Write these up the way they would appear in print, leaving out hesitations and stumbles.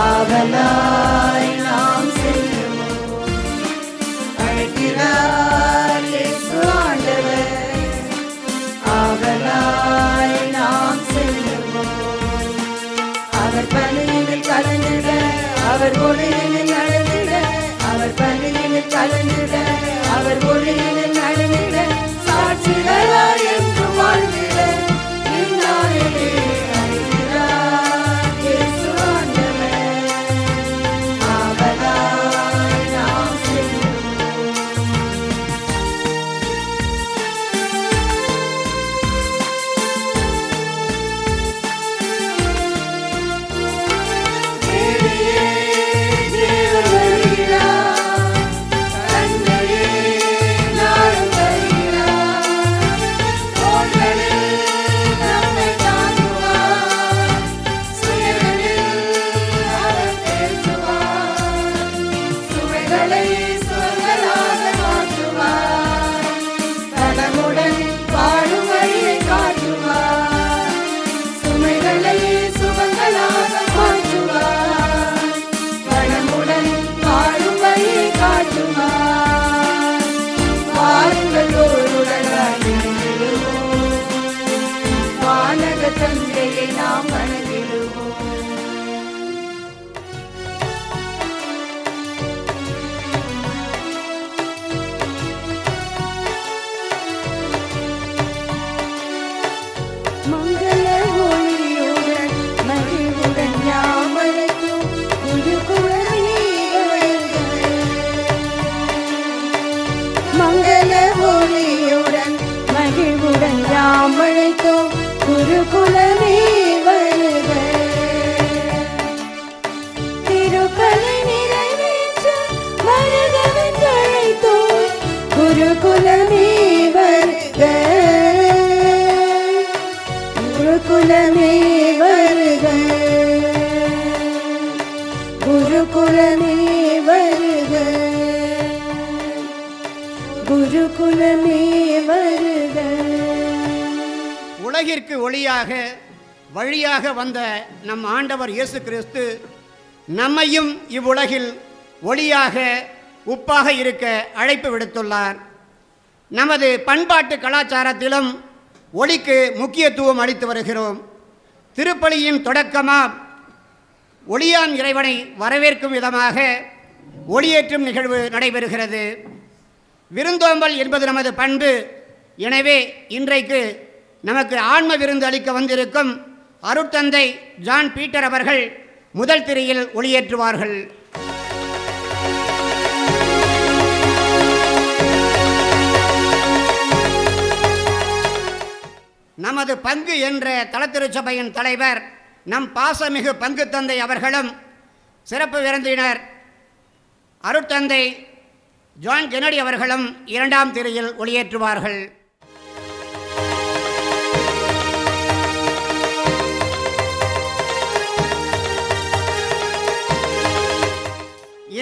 ஆவலாய் நாம் செல்லுவோம். அழைக்கிறார் இயேசு ஆண்டவர், ஆவலாய் நாம் செல்லுவோம். அவர் பலியில் கலந்திட, அவர் ஒளியில் நடந்திட, அவர் பலியில் கலந்திட, அவர் ஒளியில் நடந்திட, சாட்சிகளாய் என்று வாழ்ந்திட இந்நாளிலே அழைக்கிறார் இயேசு ஆண்டவர். ஆவலாய் நாம் செல்லுவோம். தேவியே தேவன் வருகிறார், கண்ணையே நாளும் வருகிறார், தோள்களில் நம்மை தாங்குவார், சுயங்களில் அவர் தேற்றுவார், சுமைகளை சுகங்களாக மாற்றுவார், நலமுடன் வாழும் வழியை காட்டுவார், சுமைகளை சுகங்களாக மாற்றுவார், நலமுடன் வாழும் வழியை காட்டுவார். வாருங்கள் ஓருடனாய் இணைந்திடுவோம், வானக தந்தையை நாம் வணங்கிடுவோம். மங்கள ஒளியுடன் மகிழ்வுடன் யாமரைக்கும் குருகுலமே வாழ்க. மங்கள ஒளியுடன் மகிழ்வுடன் யாமரைக்கும் குருகுலமே வருக. திருப்பலி நிறைவேற்ற வருகவென்று அழைத்தோம், குருகுலமே வருக. குருகுலமே வருக, குருகுலமே வருக, குருகுலமே வருக. உலகிற்கு ஒளியாக வழியாக வந்த நம் ஆண்டவர் இயேசு கிறிஸ்து நம்மையும் இவ்வுலகில் ஒளியாக உப்பாக இருக்க அழைப்பு விடுத்துள்ளார். நமது பண்பாட்டு கலாச்சாரத்திலும் ஒளிக்கு முக்கியத்துவம் அளித்து வருகிறோம். திருப்பலியின் தொடக்கமாக ஒளியான் இறைவனை வரவேற்கும் விதமாக ஒளியேற்றும் நிகழ்வு நடைபெறுகிறது. விருந்தோம்பல் என்பது நமது பண்பு. எனவே இன்றைக்கு நமக்கு ஆன்ம விருந்து அளிக்க வந்திருக்கும் அருட்தந்தை ஜான் பீட்டர் அவர்கள் முதல் திரையில் ஒளியேற்றுவார்கள். நமது பங்கு என்ற தலத்திருச்சபையின் தலைவர் நம் பாசமிகு பங்கு தந்தை அவர்களும் சிறப்பு விருந்தினர் அருட்தந்தை ஜான் கென்னடி அவர்களும் இரண்டாம் திரையில் ஒளியேற்றுவார்கள்.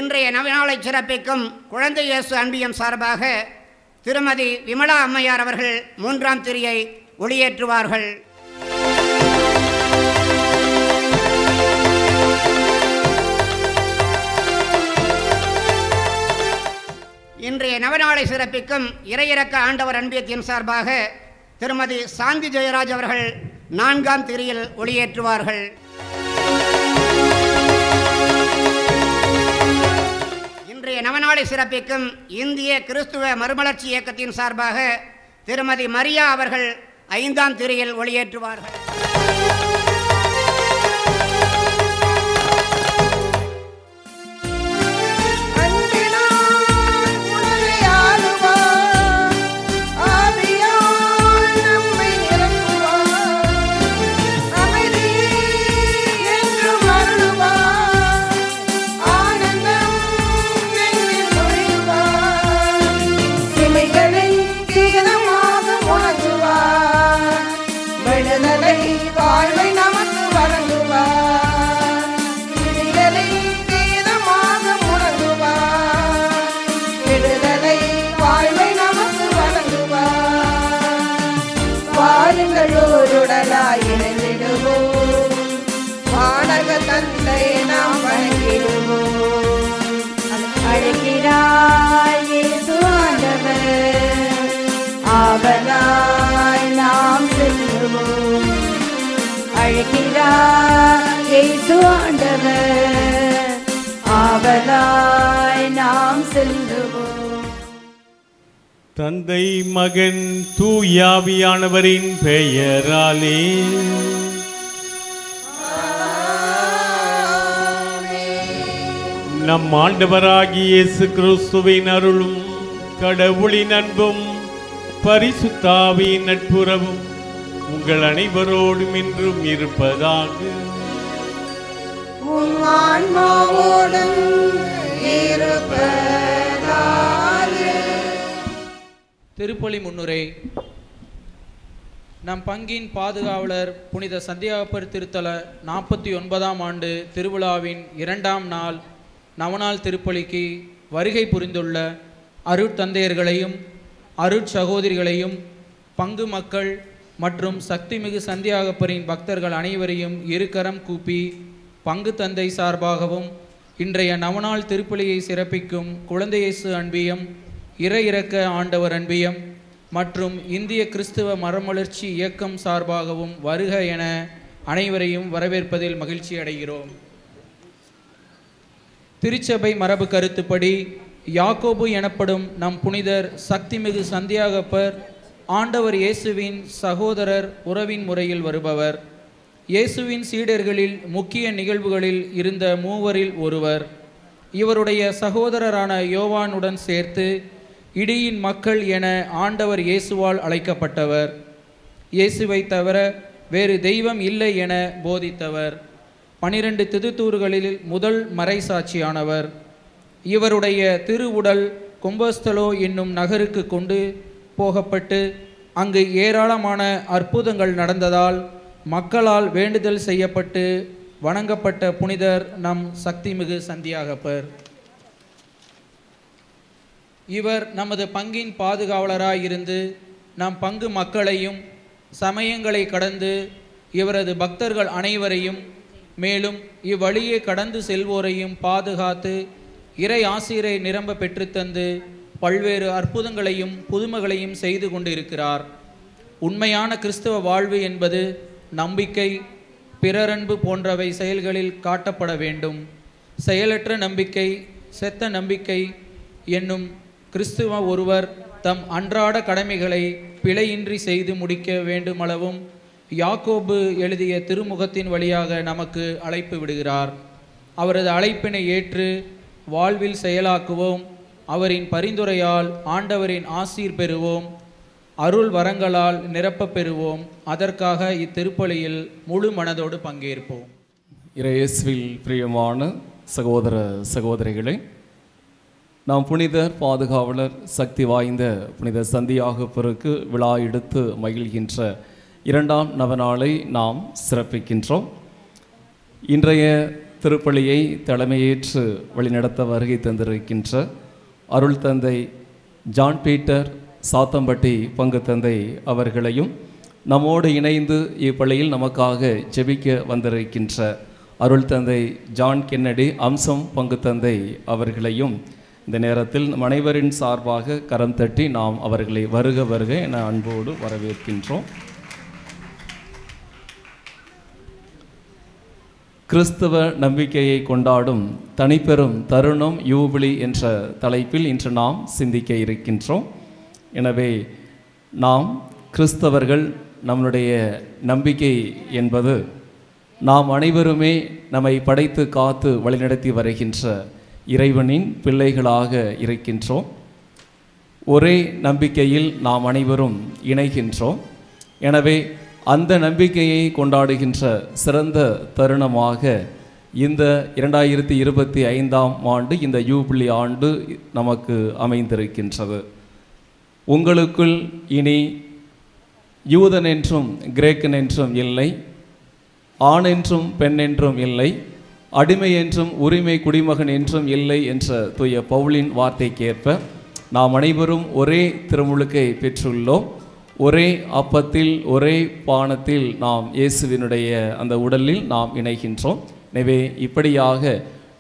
இன்றைய நவநாளை சிறப்பிக்கும் குழந்தை இயேசு அன்பியம் சார்பாக திருமதி விமலா அம்மையார் அவர்கள் மூன்றாம் திரையை ஒளியேற்றுவார்கள். இன்றைய நவநாளை சிறப்பிக்கும் இறையிறக்க ஆண்டவர் அன்பியத்தின் சார்பாக திருமதி சாந்தி ஜெயராஜ் அவர்கள் நான்காம் திரையில் ஒளியேற்றுவார்கள். இன்றைய நவநாளை சிறப்பிக்கும் இந்திய கிறிஸ்துவ மறுமலர்ச்சி இயக்கத்தின் சார்பாக திருமதி மரியா அவர்கள் ஐந்தாம் திரையில் ஒளியேற்றுவார்கள். விடுதலை இயேசு ஆண்டவர், ஆவலாய் நாம் செல்லுவோம். தந்தை மகன் தூயாவியானவரின் பெயராலே நம் ஆண்டவராகிய இயேசு கிறிஸ்துவின் அருளும் கடவுளின் அன்பும் பரிசுத்தாவியின் நட்புறவும் உங்கள் அனைவரோடும் என்றும் இருப்பதாக. உம் ஆன்மாவோடும் இருப்பதாக. திருப்பலி முன்னுரை. நம் பங்கின் பாதுகாவலர் புனித சந்தியாகப்பர் திருத்தல 49ஆம் ஆண்டு திருவிழாவின் 2ஆம் நாள் நவநாள் திருப்பலிக்கு வருகை புரிந்துள்ள அருட்தந்தையர்களையும் அருட்சகோதரிகளையும் பங்கு மக்கள் மற்றும் சக்திமிகு சந்தியாகப்பரின் பக்தர்கள் அனைவரையும் இருகரம் கூப்பி பங்கு தந்தை சார்பாகவும் இன்றைய நவநாள் திருப்பலியை சிறப்பிக்கும் குழந்தை இயேசு அன்பியம், இறை இரக்க ஆண்டவர் அன்பியம் மற்றும் இந்திய கிறிஸ்துவ மறுமலர்ச்சி இயக்கம் சார்பாகவும் வருக என அனைவரையும் வரவேற்பதில் மகிழ்ச்சி அடைகிறோம். திருச்சபை மரபு கருத்துப்படி யாக்கோபு எனப்படும் நம் புனிதர் சக்திமிகு சந்தியாகப்பர் ஆண்டவர் இயேசுவின் சகோதரர் உறவின் முறையில் வருபவர். இயேசுவின் சீடர்களில் முக்கிய நிகழ்வுகளில் இருந்த மூவரில் ஒருவர். இவருடைய சகோதரரான யோவானுடன் சேர்த்து இடியின் மக்கள் என ஆண்டவர் இயேசுவால் அழைக்கப்பட்டவர். இயேசுவை தவிர வேறு தெய்வம் இல்லை என போதித்தவர். 12 திருத்தூர்களில் முதல் மறைசாட்சியானவர். இவருடைய திருவுடல் கும்பஸ்தலோ என்னும் நகருக்கு கொண்டு போகப்பட்டு அங்கு ஏராளமான அற்புதங்கள் நடந்ததால் மக்களால் வேண்டுதல் செய்யப்பட்டு வணங்கப்பட்ட புனிதர் நம் சக்திமிகு சந்தியாகப்பர். இவர் நமது பங்கின் பாதுகாவலராயிருந்து நம் பங்கு மக்களையும் சமயங்களை கடந்து இவரது பக்தர்கள் அனைவரையும் மேலும் இவ்வழியே கடந்து செல்வோரையும் பாதுகாத்து இறை ஆசிரை நிரம்ப பெற்றுத்தந்து பல்வேறு அற்புதங்களையும் புதுமைகளையும் செய்து கொண்டு இருக்கிறார். உண்மையான கிறிஸ்தவ வாழ்வு என்பது நம்பிக்கை, பிறரன்பு போன்றவை செயல்களில் காட்டப்பட வேண்டும். செயலற்ற நம்பிக்கை, செத்த நம்பிக்கை என்னும் கிறிஸ்துவ ஒருவர் தம் அன்றாட கடமைகளை பிழையின்றி செய்து முடிக்க வேண்டுமளவும் யாக்கோபு எழுதிய திருமுகத்தின் வழியாக நமக்கு அழைப்பு விடுகிறார். அவரது அழைப்பினை ஏற்று வாழ்வில் செயலாக்குவோம். அவரின் பரிந்துரையால் ஆண்டவரின் ஆசீர் பெறுவோம். அருள் வரங்களால் நிரப்ப பெறுவோம். அதற்காக இத்திருப்பலியில் முழு மனதோடு பங்கேற்போம். இயேசுவில் பிரியமான சகோதர சகோதரிகளே, நாம் புனிதர் பாதுகாவலர் சக்தி வாய்ந்த புனித சந்தியாகப்பருக்கு விழா எடுத்து மகிழ்கின்ற 2ஆம் நவநாளை நாம் சிறப்பிக்கின்றோம். இன்றைய திருப்பலியை தலைமையேற்று வழிநடத்த வருகை தந்திருக்கின்ற அருள் தந்தை ஜான் பீட்டர் சாத்தம்பட்டி பங்கு தந்தை அவர்களையும், நம்மோடு இணைந்து இப்பள்ளியில் நமக்காக ஜெபிக்க வந்திருக்கின்ற அருள் தந்தை ஜான் கென்னடி அம்சம் பங்கு தந்தை அவர்களையும் இந்த நேரத்தில் நம் அனைவரின் சார்பாக கரம் தட்டி நாம் அவர்களை வருக வருக என அன்போடு வரவேற்கின்றோம். கிறிஸ்தவ நம்பிக்கையை கொண்டாடும் தனிப்பெரும் தருணம் யூபிலி என்ற தலைப்பில் இன்று நாம் சிந்திக்க இருக்கின்றோம். எனவே நாம் கிறிஸ்தவர்கள் நம்முடைய நம்பிக்கை என்பது நாம் அனைவருமே நம்மை படைத்து காத்து வழிநடத்தி வருகின்ற இறைவனின் பிள்ளைகளாக இருக்கின்றோம். ஒரே நம்பிக்கையில் நாம் அனைவரும் இணைகின்றோம். எனவே அந்த நம்பிக்கையை கொண்டாடுகின்ற சிறந்த தருணமாக இந்த 2025ஆம் ஆண்டு இந்த யூபிலி ஆண்டு நமக்கு அமைந்திருக்கின்றது. உங்களுக்குள் இனி யூதன் என்றும் கிரேக்கன் என்றும் இல்லை, ஆண் என்றும் பெண் என்றும் இல்லை, அடிமை என்றும் உரிமை குடிமகன் என்றும் இல்லை என்ற தூய பவுலின் வார்த்தைக்கேற்ப நாம் அனைவரும் ஒரே திருமுழுக்கை பெற்றுள்ளோம். ஒரே அப்பத்தில் ஒரே பானத்தில் நாம் இயேசுவினுடைய அந்த உடலில் நாம் இணைகின்றோம். எனவே இப்படியாக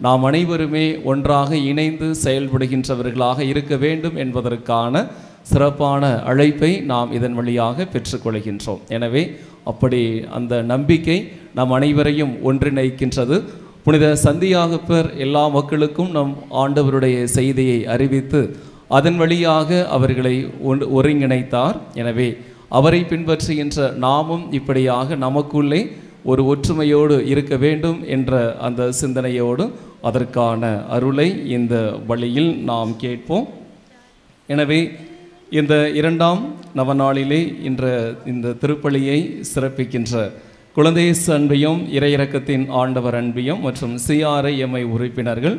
நாம் அனைவருமே ஒன்றாக இணைந்து செயல்படுகின்றவர்களாக இருக்க வேண்டும் என்பதற்கான சிறப்பான அழைப்பை நாம் இதன் வழியாக பெற்றுக்கொள்கின்றோம். எனவே அப்படி அந்த நம்பிக்கை நம் அனைவரையும் ஒன்றிணைக்கின்றது. புனித சந்தியாகப்பர் எல்லா மக்களுக்கும் நம் ஆண்டவருடைய செய்தியை அறிவித்து அதன் வழியாக அவர்களை ஒருங்கிணைத்தார். எனவே அவரை பின்பற்றுகின்ற நாமும் இப்படியாக நமக்குள்ளே ஒரு ஒற்றுமையோடு இருக்க வேண்டும் என்ற அந்த சிந்தனையோடு அதற்கான அருளை இந்த வழியில் நாம் கேட்போம். எனவே இந்த இரண்டாம் நவநாளிலே இந்த திருப்பலியை சிறப்பிக்கின்ற குழந்தையேசு அன்பியம், இறையிறக்கத்தின் ஆண்டவர் அன்பியம் மற்றும் CRIMI உறுப்பினர்கள்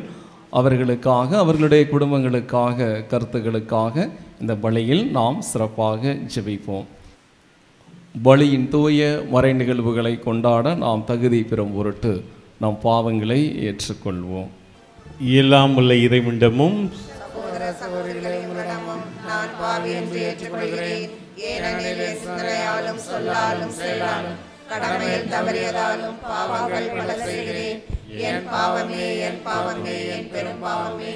அவர்களுக்காக, அவர்களுடைய குடும்பங்களுக்காக, கருத்துக்களுக்காக இந்த பலியில் நாம் சிறப்பாக ஜெபிப்போம். பலியின் தூய மறை நிகழ்வுகளை கொண்டாட நாம் தகுதி பெறும் பொருட்டு நம் பாவங்களை ஏற்றுக்கொள்வோம். எல்லாம் உள்ள இறைவனிடமும் நான் பாவி என்று ஏற்றுக்கொள்கிறேன். ஏனெனில் சிந்தனையாலும் சொல்லாலும் செயலாலும் கடமையில் தவறியதாலும் பாவங்கள் பல செய்கிறேன். என் பாவமே, என் பாவமே, என் பெரும் பாவமே.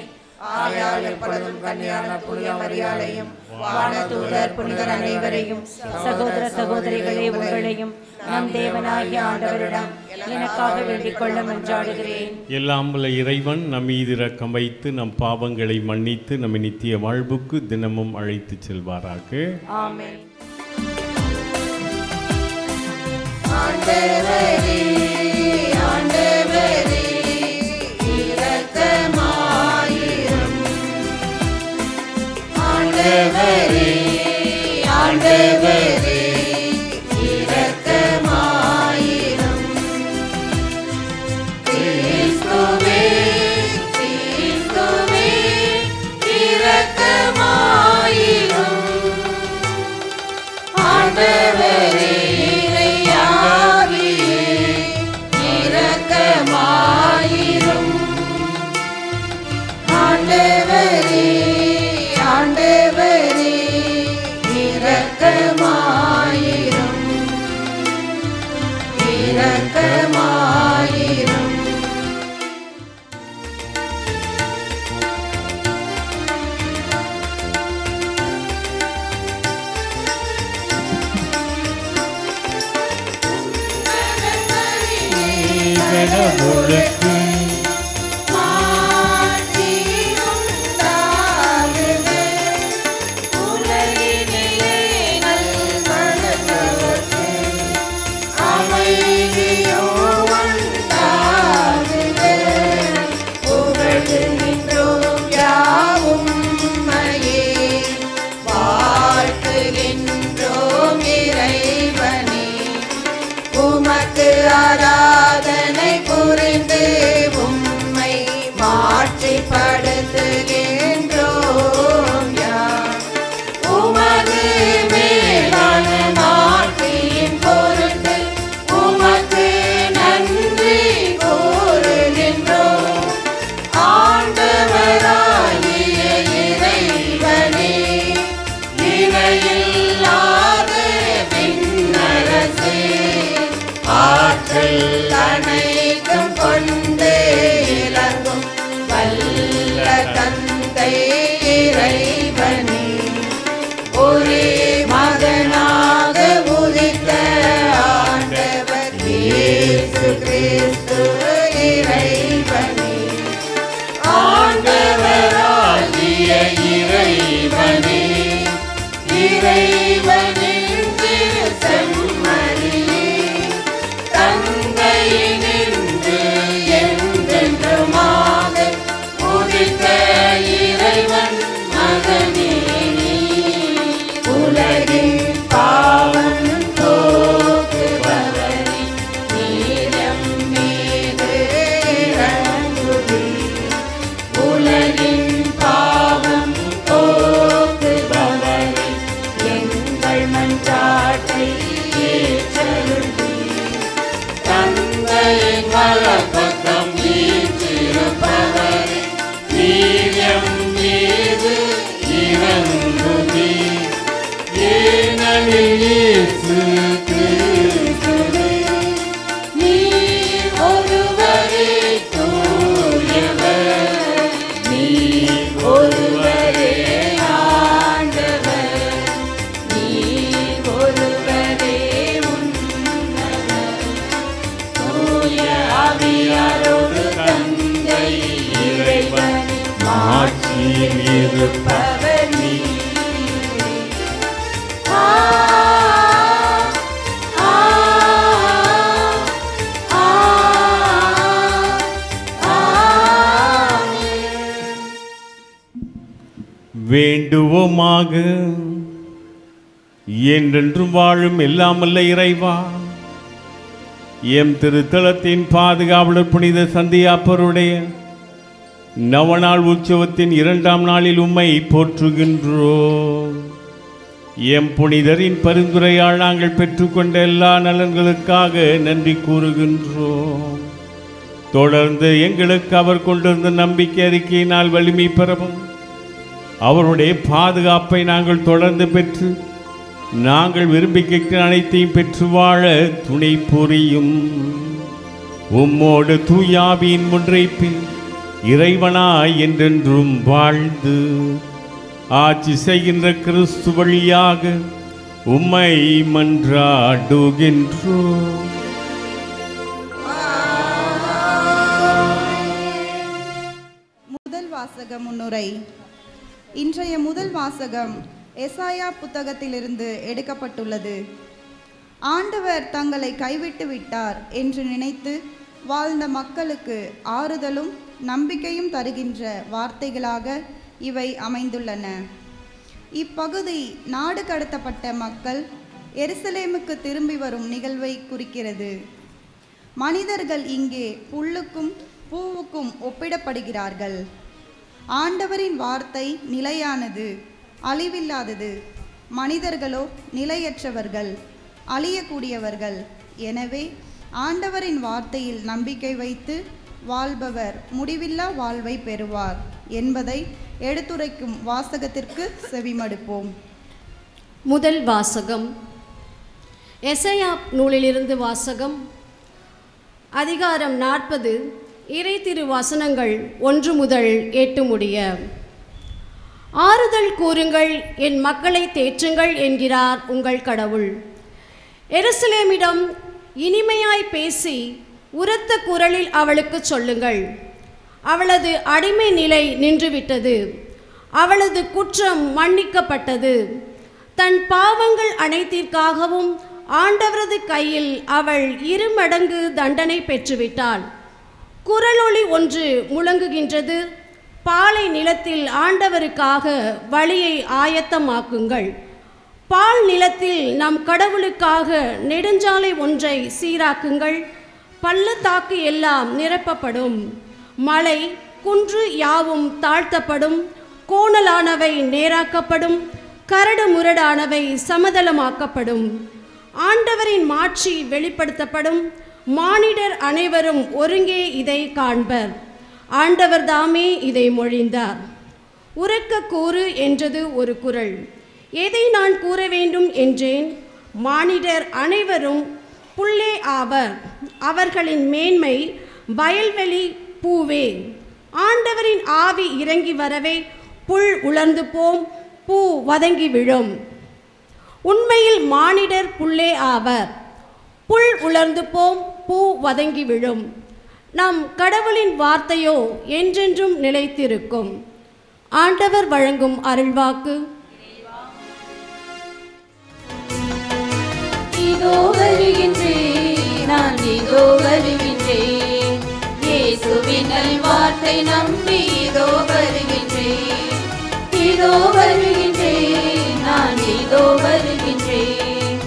ஆயால் எப்பொழுதும் கன்னியான புனித மரியாதையும் வானதூதர் புனிதர் அனைவரையும் சகோதர சகோதரிகளே உங்களையும் நம் தேவனாகிய ஆண்டவரிடம் எனக்காக வேண்டிக் கொள்ள மன்றாடுகிறேன். எல்லாம் உள்ள இறைவன் நம் மீது இரக்கம் வைத்து நம் பாவங்களை மன்னித்து நம்மை நித்திய வாழ்வுக்கு தினமும் அழைத்து செல்வாராக. ஆமென். ஆராதனை புரிந்து உம்மை மாற்றிப்படுத்துகின்றோம். உமது மேலான மாற்றியின் பொருட்டு உமக்கு நன்றி கூறுகின்றோம். ஆண்டவராகிய இறைவனே, இணையில்லாத விண்ணரசே, ஆற்றல் அனைத்தும் கொண்டு இலங்கும் வல்ல இறைவன் ஆட்சியில் இருப்பவர் நீ. வேண்டுவோமாக. என்றென்றும் வாழும் எல்லாமல்ல இறைவா, எம் திருத்தலத்தின் பாதுகாவலர் புனித சந்தியாப்பருடைய நவநாள் உற்சவத்தின் 2ஆம் நாளில் உம்மை போற்றுகின்றோம். எம் புனிதரின் பரிந்துரையால் நாங்கள் பெற்றுக்கொண்ட எல்லா நலன்களுக்காக நன்றி கூறுகின்றோம். தொடர்ந்து எங்களுக்கு அவர் கொண்டிருந்த நம்பிக்கை அறிக்கையினால் வலிமை பெறவும், அவருடைய பாதுகாப்பை நாங்கள் தொடர்ந்து பெற்று நாங்கள் விரும்பி கேட்கிற அனைத்தையும் பெற்று வாழ துணை புரியும். உம்மோடு தூயாவியின் முன்றைப்பில் இறைவனாய் என்றென்றும் வாழ்ந்து ஆட்சி செய்கின்ற கிறிஸ்து வழியாக உம்மை மன்றாடுகின்றோம். முதல் வாசக முன்னுரை. இன்றைய முதல் வாசகம் எசாயா புத்தகத்திலிருந்து எடுக்கப்பட்டுள்ளது. ஆண்டவர் தங்களை கைவிட்டு விட்டார் என்று நினைத்து வாழ்ந்த மக்களுக்கு ஆறுதலும் நம்பிக்கையும் தருகின்ற வார்த்தைகளாக இவை அமைந்துள்ளன. இப்பகுதி நாடு கடத்தப்பட்ட மக்கள் எருசலேமுக்கு திரும்பி வரும் நிகழ்வை குறிக்கிறது. மனிதர்கள் இங்கே புல்லுக்கும் பூவுக்கும் ஒப்பிடப்படுகிறார்கள். ஆண்டவரின் வார்த்தை நிலையானது, அழிவில்லாதது. மனிதர்களோ நிலையற்றவர்கள், அழியக்கூடியவர்கள். எனவே ஆண்டவரின் வார்த்தையில் நம்பிக்கை வைத்து வாழ்பவர் முடிவில்லா வாழ்வை பெறுவார் என்பதை எடுத்துரைக்கும் வாசகத்திற்கு செவிமடுப்போம். முதல் வாசகம் எசாயா நூலிலிருந்து வாசகம். அதிகாரம் 40, இறை திரு வசனங்கள் 1 முதல் 8 முடிய. ஆறுதல் கூறுங்கள், என் மக்களை தேற்றுங்கள் என்கிறார் உங்கள் கடவுள். எருசலேமிடம் இனிமையாய் பேசி உரத்த குரலில் அவளுக்கு சொல்லுங்கள். அவளது அடிமை நிலை நின்றுவிட்டது, அவளது குற்றம் மன்னிக்கப்பட்டது. தன் பாவங்கள் அனைத்திற்காகவும் ஆண்டவரது கையில் அவள் 2 மடங்கு தண்டனை பெற்றுவிட்டாள். குரலொளி ஒன்று முழங்குகின்றது, பாலை நிலத்தில் ஆண்டவருக்காக வழியை ஆயத்தமாக்குங்கள். பால் நிலத்தில் நம் கடவுளுக்காக நெடுஞ்சாலை ஒன்றை சீராக்குங்கள். பள்ளத்தாக்கு எல்லாம் நிரப்பப்படும், மலை குன்று யாவும் தாழ்த்தப்படும், கோணலானவை நேராக்கப்படும், கரடு முரடானவை சமதளமாக்கப்படும். ஆண்டவரின் மாட்சி வெளிப்படுத்தப்படும், மானிடர் அனைவரும் ஒருங்கே இதை காண்பர். ஆண்டவர் தாமே இதை மொழிந்தார். உரக்க கூறு என்றது ஒரு குரல். எதை நான் கூற வேண்டும் என்றேன். மானிடர் அனைவரும் புல்லே ஆவர், அவர்களின் மேன்மை வயல்வெளி பூவே. ஆண்டவரின் ஆவி இறங்கி வரவே புல் உலர்ந்து போம், பூ வதங்கி விழும். உண்மையில் மானிடர் புல்லே ஆவர், புல் உலர்ந்து போம், பூ வதங்கி விழும். நம் கடவுளின் வார்த்தையோ என்றென்றும் நிலைத்திருக்கும். ஆண்டவர் வழங்கும் அருள்வாக்கு. இதோ வருகின்றேன், நான் இதோ வருகின்றேன். இயேசுவின் நல்வார்த்தை நம்பி இதோ வருகின்றேன். இதோ வருகின்றேன், நான் இதோ வருகின்றேன்.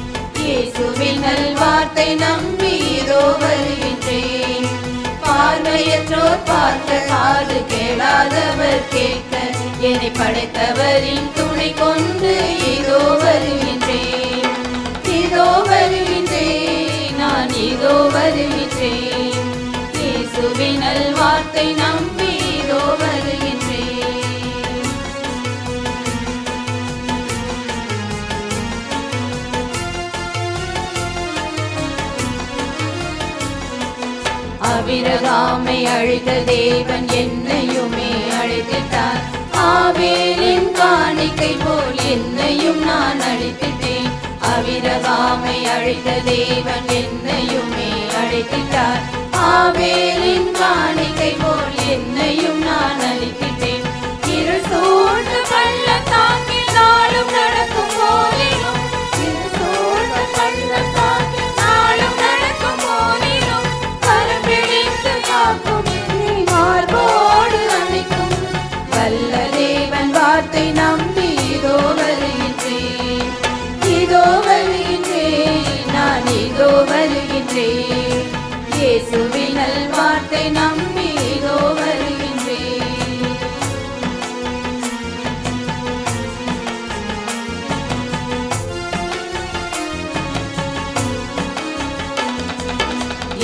இயேசுவின் நல்வார்த்தை நம்பி இதோ வருகின்றேன். பார்வையற்றோர் பார்க்க, காது கேளாதவர் கேட்க, என்னை படைத்தவரின் துணை கொண்டு இதோ வருகின்றேன். இதோ வருகின்றேன், நான் இதோ வருகின்றேன். இயேசுவின் நல்வார்த்தை நம்பி இதோ வருகின்றேன். ஆபிரகாமை அழைத்த தேவன் என்னையுமே அழைத்திட்டார். ஆபேலின் காணிக்கை போல் என்னையும் நான் அழைத்திட்டேன். ஆபிரகாமை அழைத்த தேவன் என்னையுமே அழைத்திட்டார். ஆபேலின் காணிக்கை போல் என்னையும் நான் அளித்திட்டேன். இருள் சூழ்ந்த பள்ளத்தாக்கில் நாளும் நடக்கும் போதிலும், இருள் சூழ்ந்த பள்ளத்தாக்கில் நாளும் நடக்கும் போதிலும், கரம் பிடித்து காக்கும் என்னை மார்போடு அணைக்கும் வல்ல தேவன் வார்த்தை நம்பி இதோ வருகின்றேன், இதோ வருகின்றேன், நான் இதோ வருகின்றேன். இயேசுவின் நல்வார்த்தை நம்பி இதோ வருகின்றேன்.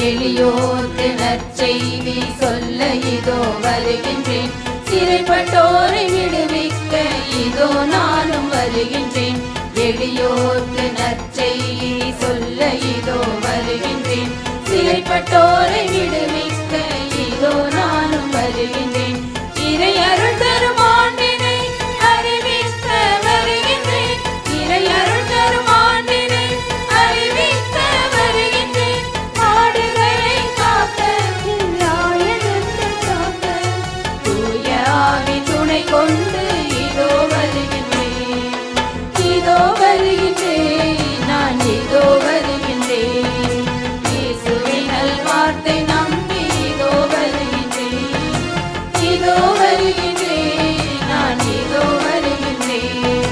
எளியோர்க்கு நற்செய்தி சொல்ல இதோ வருகின்றேன். சிறைப்பட்டோரை விடுவிக்க இதோ நானும் வருகின்றேன். எளியோர்க்கு நற்செய்தி சொல்ல இதோ வருகின்றேன். சிறைப்பட்டோரை விடுவிக்க இதோ நானும் வருகின்றேன். இறை அருள் தரும் ஆண்டினை அறிவிக்க வருகின்றேன். இறை அருள் தரும் ஆண்டினை அறிவிக்க வருகின்றேன். ஆடுகளை காக்க நியாயத்தை காக்க தூய ஆவி துணை கொண்டு இதோ வருகின்றேன், இதோ வருகின்றேன், நான் இதோ வருகின்றேன். இயேசுவின் நல்வார்த்தை நம்பி இதோ வருகின்றேன், இதோ வருகின்றேன், நான் இதோ வருகின்றேன்.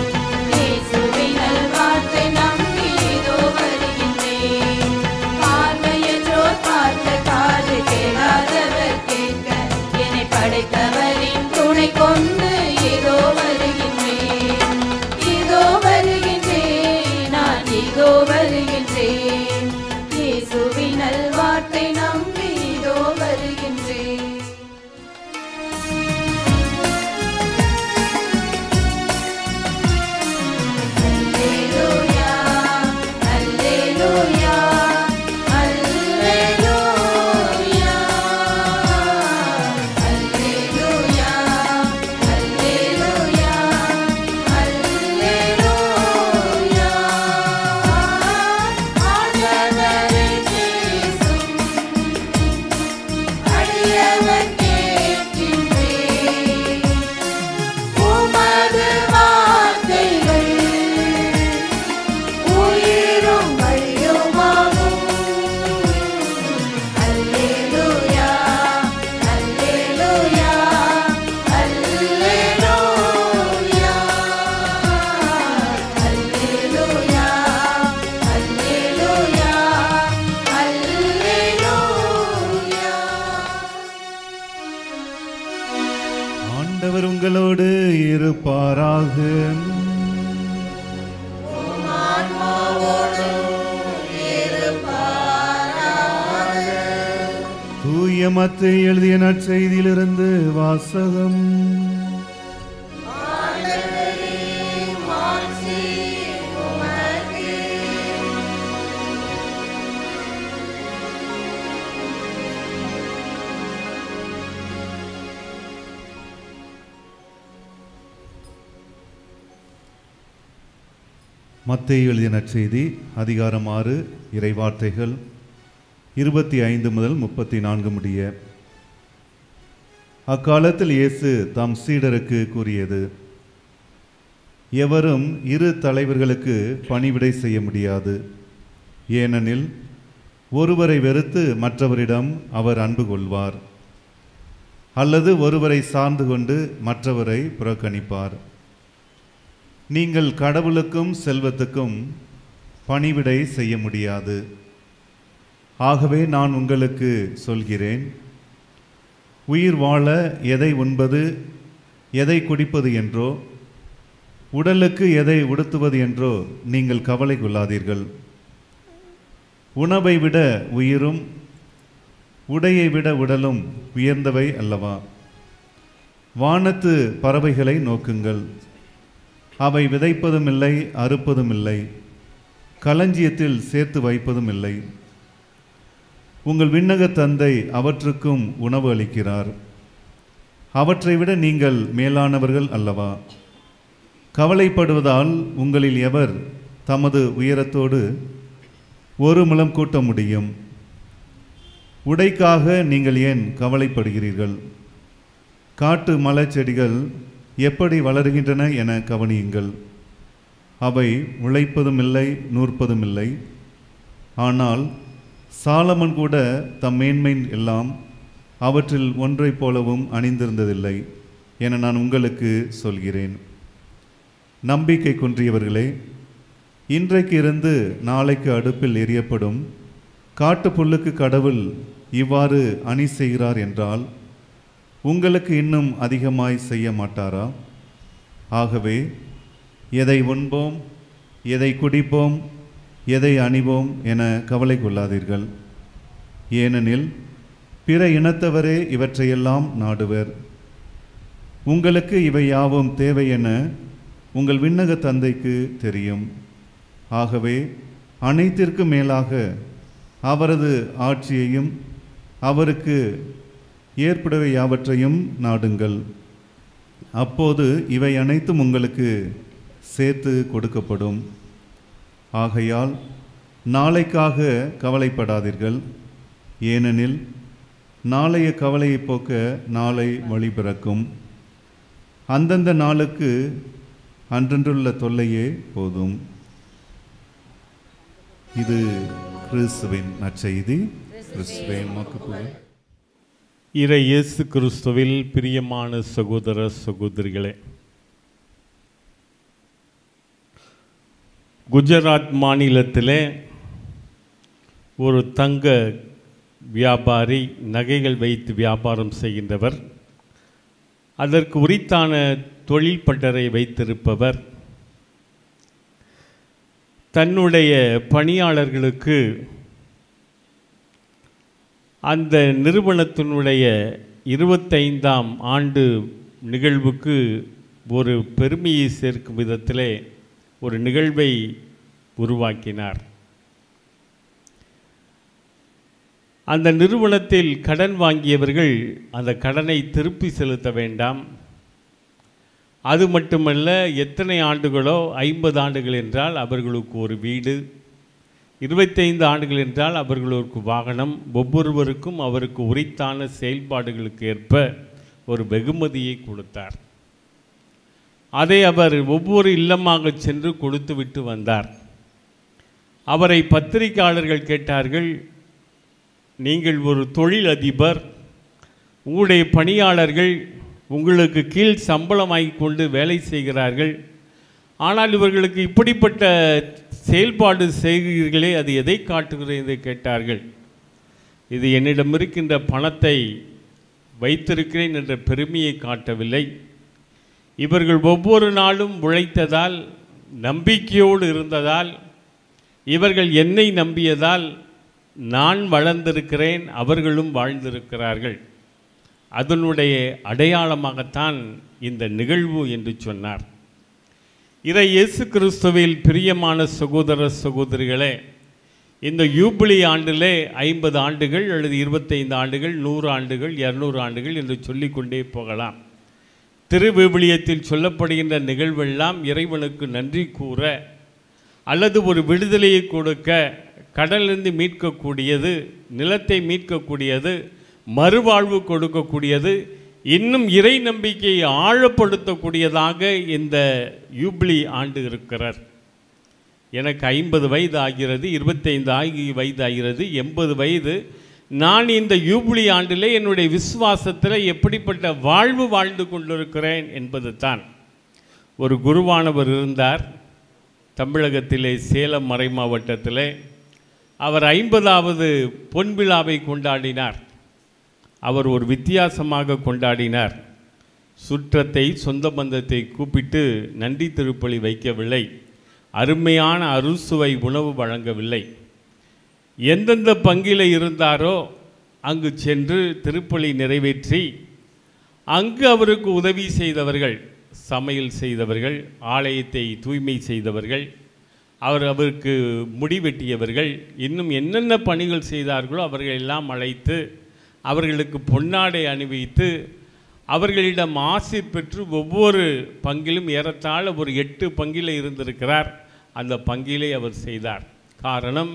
இயேசுவின் நல்வார்த்தை நம்பி இதோ வருகின்றேன். பார்வையற்றோர் பார்த்த காது, கேளாதவர் கேட்க என்னை படைத்தவரின் துணை கொண்டு இதோ வருகின்றேன், இதோ வருகின்றேன், நான் இதோ வருகின்றேன். இயேசுவின் நல்வார்த்தை நம்பி இதோ வருகின்றேன். அல்லேலூயா, அல்லேலூயா, அல்லேலூயா, அல்லேலூயா, அல்லேலூயா, அல்லேலூயா. ஆண்டவரே பேசும், அடியவர் கேட்கின்றேன். உமது வார்த்தைகள் உயிரும் வழியுமாகும். அல்லேலூயா, அல்லேலூயா, அல்லேலூயா, அல்லேலூயா, அல்லேலூயா, அல்லேலூயா. ஆண்டவர் உங்களோடு இருப்பாராக. தூய மத்தேயு எழுதிய நற்செய்தியிலிருந்து வாசகம். மத்தேயு எழுதிய நற்செய்தி அதிகாரம் 6 இறைவார்த்தைகள் 25 முதல் 34 முடிய. அக்காலத்தில் இயேசு தாம் சீடருக்கு கூறியது: எவரும் இரு தலைவர்களுக்கு பணிவிடை செய்ய முடியாது. ஏனெனில் ஒருவரை வெறுத்து மற்றவரிடம் அவர் அன்பு கொள்வார், அல்லது ஒருவரை சார்ந்து கொண்டு மற்றவரை புறக்கணிப்பார். நீங்கள் கடவுளுக்கும் செல்வத்துக்கும் பணிவிடை செய்ய முடியாது. ஆகவே நான் உங்களுக்கு சொல்கிறேன், உயிர் வாழ எதை உண்பது, எதை குடிப்பது என்றோ, உடலுக்கு எதை உடுத்துவது என்றோ நீங்கள் கவலை கொள்ளாதீர்கள். உணவை விட உயிரும், உடையை விட உடலும் உயர்ந்தவை அல்லவா? வானத்து பறவைகளை நோக்குங்கள். அவை விதைப்பதும் இல்லை, அறுப்பதும் இல்லை, களஞ்சியத்தில் சேர்த்து வைப்பதும் இல்லை. உங்கள் விண்ணக தந்தை அவற்றுக்கும் உணவு அளிக்கிறார். அவற்றை விட நீங்கள் மேலானவர்கள் அல்லவா? கவலைப்படுவதால் உங்களில் எவர் தமது உயரத்தோடு ஒரு முழம் கூட்ட முடியும்? உடைக்காக நீங்கள் ஏன் கவலைப்படுகிறீர்கள்? காட்டு மலச்செடிகள் எப்படி வளருகின்றன என கவனியுங்கள். அவை உழைப்பதும் இல்லை, நூற்பதும் இல்லை. ஆனால் சாலமன் கூட தம் மேன்மை எல்லாம் அவற்றில் ஒன்றைப் போலவும் அணிந்திருந்ததில்லை என நான் உங்களுக்கு சொல்கிறேன். நம்பிக்கை குன்றியவர்களே, இன்றைக்கு இருந்து நாளைக்கு அடுப்பில் எரியப்படும் காட்டு புல்லுக்கு கடவுள் இவ்வாறு அணி செய்கிறார் என்றால் உங்களுக்கு இன்னும் அதிகமாய் செய்ய மாட்டாரா? ஆகவே எதை உண்போம், எதை குடிப்போம், எதை அணிவோம் என கவலை கொள்ளாதீர்கள். ஏனெனில் பிற இனத்தவரே இவற்றையெல்லாம் நாடுவர். உங்களுக்கு இவை யாவும் தேவை என உங்கள் விண்ணக தந்தைக்கு தெரியும். ஆகவே அனைத்திற்கும் மேலாக அவரது ஆட்சியையும் அவருக்கு ஏற்புடைய யாவற்றையும் நாடுங்கள். அப்போது இவை அனைத்தும் உங்களுக்கு சேர்த்து கொடுக்கப்படும். ஆகையால் நாளைக்காக கவலைப்படாதீர்கள். ஏனெனில் நாளைய கவலையை போக்க நாளை வழி பிறக்கும். அந்தந்த நாளுக்கு அன்றன்றுள்ள தொல்லையே போதும். இது கிறிஸ்துவின் நற்செய்தி. கிறிஸ்துவே உமக்கு புகழ். இறை இயேசு கிறிஸ்துவில் பிரியமான சகோதர சகோதரிகளே, குஜராத் மாநிலத்திலே ஒரு தங்க வியாபாரி நகைகள் வைத்து வியாபாரம் செய்கின்றவர். அதற்கு உரித்தான தொழில் பட்டறை வைத்திருப்பவர் தன்னுடைய பணியாளர்களுக்கு அந்த நிறுவனத்தினுடைய 25ஆம் ஆண்டு நிகழ்வுக்கு ஒரு பெருமையை சேர்க்கும் விதத்திலே ஒரு நிகழ்வை உருவாக்கினார். அந்த நிறுவனத்தில் கடன் வாங்கியவர்கள் அந்த கடனை திருப்பி செலுத்த வேண்டாம். அது மட்டுமல்ல, எத்தனை ஆண்டுகளோ 50 ஆண்டுகள் என்றால் அவர்களுக்கு ஒரு வீடு, 25 ஆண்டுகள் என்றால் அவர்களுக்கு வாகனம், ஒவ்வொருவருக்கும் அவருக்கு உரித்தான செயல்பாடுகளுக்கு ஏற்ப ஒரு வெகுமதியை கொடுத்தார். அதை அவர் ஒவ்வொரு இல்லமாக சென்று கொடுத்து விட்டு வந்தார். அவரை பத்திரிகையாளர்கள் கேட்டார்கள், நீங்கள் ஒரு தொழில் அதிபர், உங்களுடைய பணியாளர்கள் உங்களுக்கு கீழ் சம்பளம் வாங்கி கொண்டு வேலை செய்கிறார்கள், ஆனால் இவர்களுக்கு இப்படிப்பட்ட செயல்பாடு செய்கிறீர்களே, அது எதை காட்டுகிறது என்று கேட்டார்கள். இது என்னிடம் இருக்கின்ற பணத்தை வைத்திருக்கிறேன் என்ற பெருமையை காட்டவில்லை. இவர்கள் ஒவ்வொரு நாளும் உழைத்ததால், நம்பிக்கையோடு இருந்ததால், இவர்கள் என்னை நம்பியதால் நான் வளர்ந்திருக்கிறேன், அவர்களும் வாழ்ந்திருக்கிறார்கள். அதனுடைய அடையாளமாகத்தான் இந்த நிகழ்வு என்று சொன்னார். இறை இயேசு கிறிஸ்துவில் பிரியமான சகோதர சகோதரிகளே, இந்த யூபிலி ஆண்டிலே 50 ஆண்டுகள் அல்லது 25 ஆண்டுகள், 100 ஆண்டுகள், 200 ஆண்டுகள் என்று சொல்லிக்கொண்டே போகலாம். திருவிவிலியத்தில் சொல்லப்படுகின்ற நிகழ்வெல்லாம் இறைவனுக்கு நன்றி கூற அல்லது ஒரு விடுதலையை கொடுக்க, கடலிலிருந்து மீட்கக்கூடியது, நிலத்தை மீட்கக்கூடியது, மறுவாழ்வு கொடுக்கக்கூடியது, இன்னும் இறை நம்பிக்கையை ஆழப்படுத்தக்கூடியதாக இந்த யூபிலி ஆண்டு இருக்கிறார். எனக்கு 50 வயது ஆகிறது, 25 வயது ஆகிறது, 80 வயது. நான் இந்த யூபிலி ஆண்டிலே என்னுடைய விசுவாசத்தில் எப்படிப்பட்ட வாழ்வு வாழ்ந்து கொண்டிருக்கிறேன் என்பது தான். ஒரு குருவானவர் இருந்தார் தமிழகத்திலே, சேலம் மறை மாவட்டத்திலே. அவர் 50வது பொன்விழாவை கொண்டாடினார். அவர் ஒரு வித்தியாசமாக கொண்டாடினார். சுற்றத்தை, சொந்த பந்தத்தை கூப்பிட்டு நன்றி திருப்பலி வைக்கவில்லை, அருமையான அறுசுவை உணவு வழங்கவில்லை. எந்தெந்த பங்கில் இருந்தாரோ அங்கு சென்று திருப்பலி நிறைவேற்றி, அங்கு அவருக்கு உதவி செய்தவர்கள், சமையல் செய்தவர்கள், ஆலயத்தை தூய்மை செய்தவர்கள், அவருக்கு முடிவெட்டியவர்கள், இன்னும் என்னென்ன பணிகள் செய்தார்களோ அவர்கள் எல்லாம் அழைத்து அவர்களுக்கு பொன்னாடை அணிவித்து அவர்களிடம் ஆசீர் பெற்று ஒவ்வொரு பங்கிலும் ஏறத்தாழ ஒரு 8 பங்கில் இருந்திருக்கிறார். அந்த பங்கிலே அவர் செய்தார். காரணம்,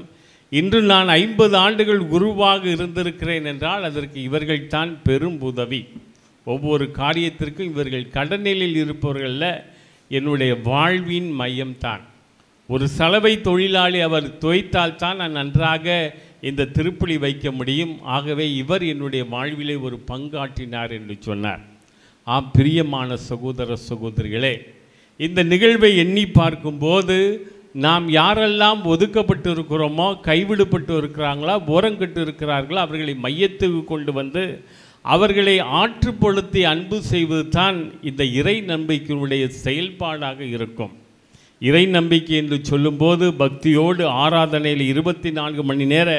இன்று நான் 50 ஆண்டுகள் குருவாக இருந்திருக்கிறேன் என்றால் அதற்கு இவர்கள்தான் பெரும் உதவி. ஒவ்வொரு காரியத்திற்கும் இவர்கள் கடனிலில் இருப்பவர்களில் என்னுடைய வாழ்வின் மையம்தான். ஒரு சலவை தொழிலாளி அவர் துவைத்தால்தான் நான் நன்றாக இந்த திருப்பலி வைக்க முடியும். ஆகவே இவர் என்னுடைய வாழ்விலே ஒரு பங்காற்றினார் என்று சொன்னார். பிரியமான சகோதர சகோதரிகளே, இந்த நிகழ்வை எண்ணி பார்க்கும்போது நாம் யாரெல்லாம் ஒதுக்கப்பட்டு இருக்கிறோமோ, கைவிடப்பட்டு இருக்கிறாங்களோ, ஓரங்கட்டு இருக்கிறார்களோ அவர்களை மையத்துக்கு கொண்டு வந்து அவர்களை ஆற்றுப்படுத்தி அன்பு செய்வது தான் இந்த இறை நம்பிக்கையினுடைய செயல்பாடாக இருக்கும். இறை நம்பிக்கை என்று சொல்லும்போது பக்தியோடு ஆராதனையில் 24 மணி நேர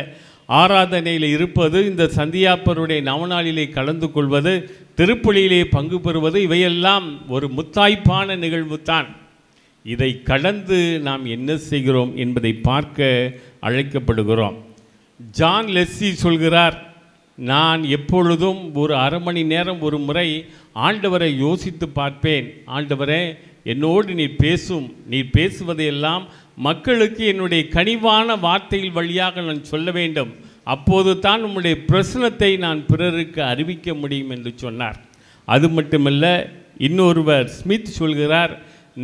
ஆராதனையில் இருப்பது, இந்த சந்தியாப்பருடைய நவநாளிலே கலந்து கொள்வது, திருப்பலியிலே பங்கு பெறுவது, இவையெல்லாம் ஒரு முத்தாய்ப்பான நிகழ்வு தான். இதை கடந்து நாம் என்ன செய்கிறோம் என்பதை பார்க்க அழைக்கப்படுகிறோம். ஜான் லெஸ்ஸி சொல்கிறார், நான் எப்பொழுதும் ஒரு அரை மணி நேரம் ஒரு முறை ஆண்டவரை யோசித்து பார்ப்பேன். ஆண்டவரே, என்னோடு நீர் பேசுவதையெல்லாம் மக்களுக்கு என்னுடைய கனிவான வார்த்தைகள் வழியாக நான் சொல்ல வேண்டும். அப்போது தான் உம்முடைய பிரசனத்தை நான் பிறருக்கு அறிவிக்க முடியும் என்று சொன்னார். அது மட்டுமல்ல, இன்னொருவர் ஸ்மித் சொல்கிறார்,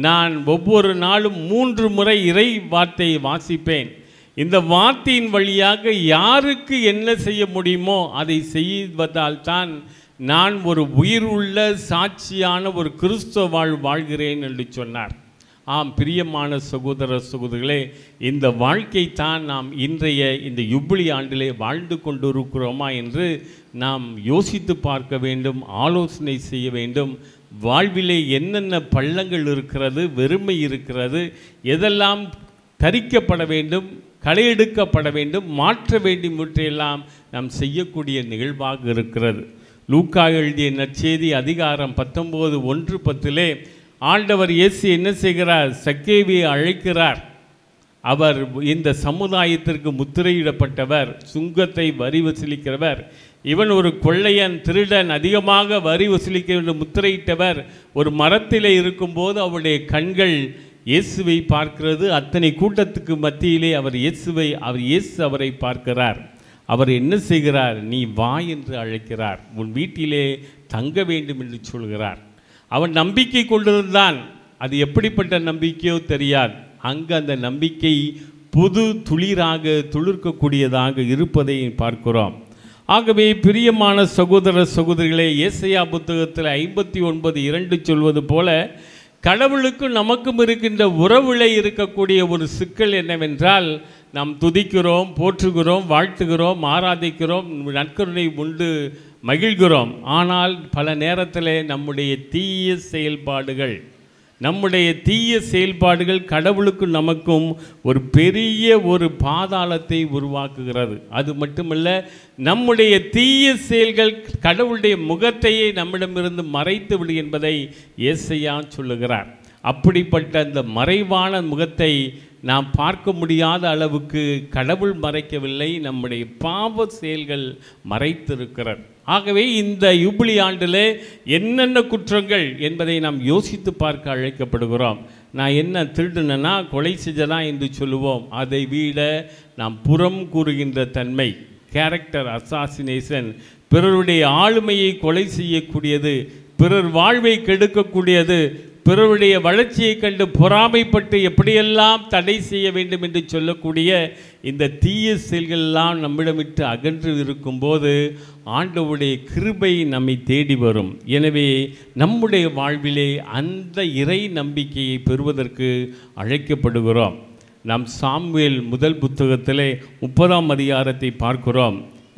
நான் ஒவ்வொரு நாளும் 3 முறை இறை வார்த்தையை வாசிப்பேன். இந்த வார்த்தையின் வழியாக யாருக்கு என்ன செய்ய முடியுமோ அதை செய்வதால் தான் நான் ஒரு உயிருள்ள சாட்சியான ஒரு கிறிஸ்தவ வாழ்கிறேன் என்று சொன்னார். பிரியமான சகோதர சகோதரிகளே, இந்த வாழ்க்கை தான் நாம் இன்றைய இந்த யுபிலி ஆண்டிலே வாழ்ந்து கொண்டிருக்கிறோமா என்று நாம் யோசித்து பார்க்க வேண்டும், ஆலோசனை செய்ய வேண்டும். வாழ்விலே என்னென்ன பள்ளங்கள் இருக்கிறது, வெறுமை இருக்கிறது, எதெல்லாம் தரிக்கப்பட வேண்டும், களையெடுக்கப்பட வேண்டும், மாற்ற வேண்டும், இவற்றையெல்லாம் நாம் செய்யக்கூடிய நிகழ்வாக இருக்கிறது. லூக்கா எழுதிய நற்செய்தி அதிகாரம் 19:1-10 ஆண்டவர் இயேசு என்ன செய்கிறார்? சக்கேவியை அழைக்கிறார். அவர் இந்த சமுதாயத்திற்கு முத்திரையிடப்பட்டவர், சுங்கத்தை வரி வசூலிக்கிறவர். இவன் ஒரு கொள்ளையன், திருடன், அதிகமாக வரி வசூலிக்க வேண்டும் முத்திரையிட்டவர். ஒரு மரத்திலே இருக்கும்போது அவருடைய கண்கள் இயேசுவை பார்க்கிறது. அத்தனை கூட்டத்துக்கு மத்தியிலே இயேசு அவரை பார்க்கிறார். அவர் என்ன செய்கிறார்? நீ வா என்று அழைக்கிறார். உன் வீட்டிலே தங்க வேண்டும் என்று சொல்கிறார். அவன் நம்பிக்கை கொண்டிருந்தான். அது எப்படிப்பட்ட நம்பிக்கையோ தெரியாது. அங்கு அந்த நம்பிக்கை புது துளிராக துளிர்க்கக்கூடியதாக இருப்பதை பார்க்கிறோம். ஆகவே பிரியமான சகோதர சகோதரிகளே, ஏசாயா புத்தகத்தில் 59:2 சொல்வது போல கடவுளுக்கும் நமக்கும் இருக்கின்ற உறவுல இருக்கக்கூடிய ஒரு சிக்கல் என்னவென்றால், நாம் துதிக்கிறோம், போற்றுகிறோம், வாழ்த்துகிறோம், ஆராதிக்கிறோம், நற்கருணை உண்டு மகிழ்கிறோம். ஆனால் பல நேரத்தில் நம்முடைய தீய செயல்பாடுகள் கடவுளுக்கும் நமக்கும் ஒரு பெரிய ஒரு பாதாளத்தை உருவாக்குகிறது. அது மட்டுமல்ல, நம்முடைய தீய செயல்கள் கடவுளுடைய முகத்தையே நம்மிடமிருந்து மறைத்து விடு என்பதை ஏசாயா சொல்லுகிறார். அப்படிப்பட்ட அந்த மறைவான முகத்தை நாம் பார்க்க முடியாத அளவுக்கு கடவுள் மறைக்கவில்லை, நம்முடைய பாவ செயல்கள் மறைத்திருக்கிறது. ஆகவே இந்த யுபிலி ஆண்டில் என்னென்ன குற்றங்கள் என்பதை நாம் யோசித்து பார்க்க அழைக்கப்படுகிறோம். நான் என்ன திருடுனா, கொலை செஞ்சனா என்று சொல்லுவோம். அதை விட நாம் புறம் கூறுகின்ற தன்மை, கேரக்டர் அசாசினேஷன், பிறருடைய ஆளுமையை கொலை செய்யக்கூடியது, பிறர் வாழ்வை கெடுக்கக்கூடியது, பிறருடைய வளர்ச்சியை கண்டு பொறாமைப்பட்டு எப்படியெல்லாம் தடை செய்ய வேண்டும் என்று சொல்லக்கூடிய இந்த தீய செயல்களெல்லாம் நம்மிடமிட்டு அகன்று இருக்கும்போது ஆண்டவருடைய கிருபை நம்மை தேடி வரும். எனவே நம்முடைய வாழ்விலே அந்த இறை நம்பிக்கையை பெறுவதற்கு அழைக்கப்படுகிறோம். நாம் சாமுவேல் முதல் புத்தகத்திலே 30ஆம் அதிகாரத்தை பார்க்கிறோம்.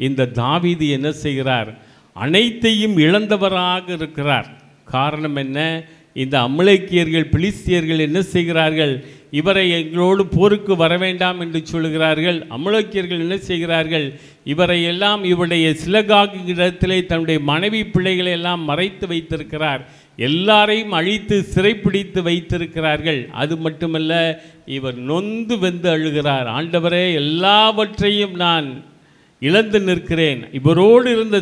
இந்த தாவீது என்ன செய்கிறார்? அனைத்தையும் இழந்தவராக இருக்கிறார். காரணம் என்ன? இந்த அமலேக்கியர்கள், பிலிஸ்தியர்கள் என்ன செய்கிறார்கள்? இவரை எங்களோடு போருக்கு வர வேண்டாம் என்று சொல்கிறார்கள். அமலேக்கியர்கள் என்ன செய்கிறார்கள்? இவரை எல்லாம் இவருடைய சிலகாகு இடத்திலே தன்னுடைய மனைவி பிள்ளைகளை எல்லாம் மறைத்து வைத்திருக்கிறார். எல்லாரையும் அழித்து சிறைப்பிடித்து வைத்திருக்கிறார்கள். அது மட்டுமல்ல, இவர் நொந்து வெந்து அழுகிறார். ஆண்டவரே, எல்லாவற்றையும் நான் இழந்து நிற்கிறேன். இவரோடு இருந்த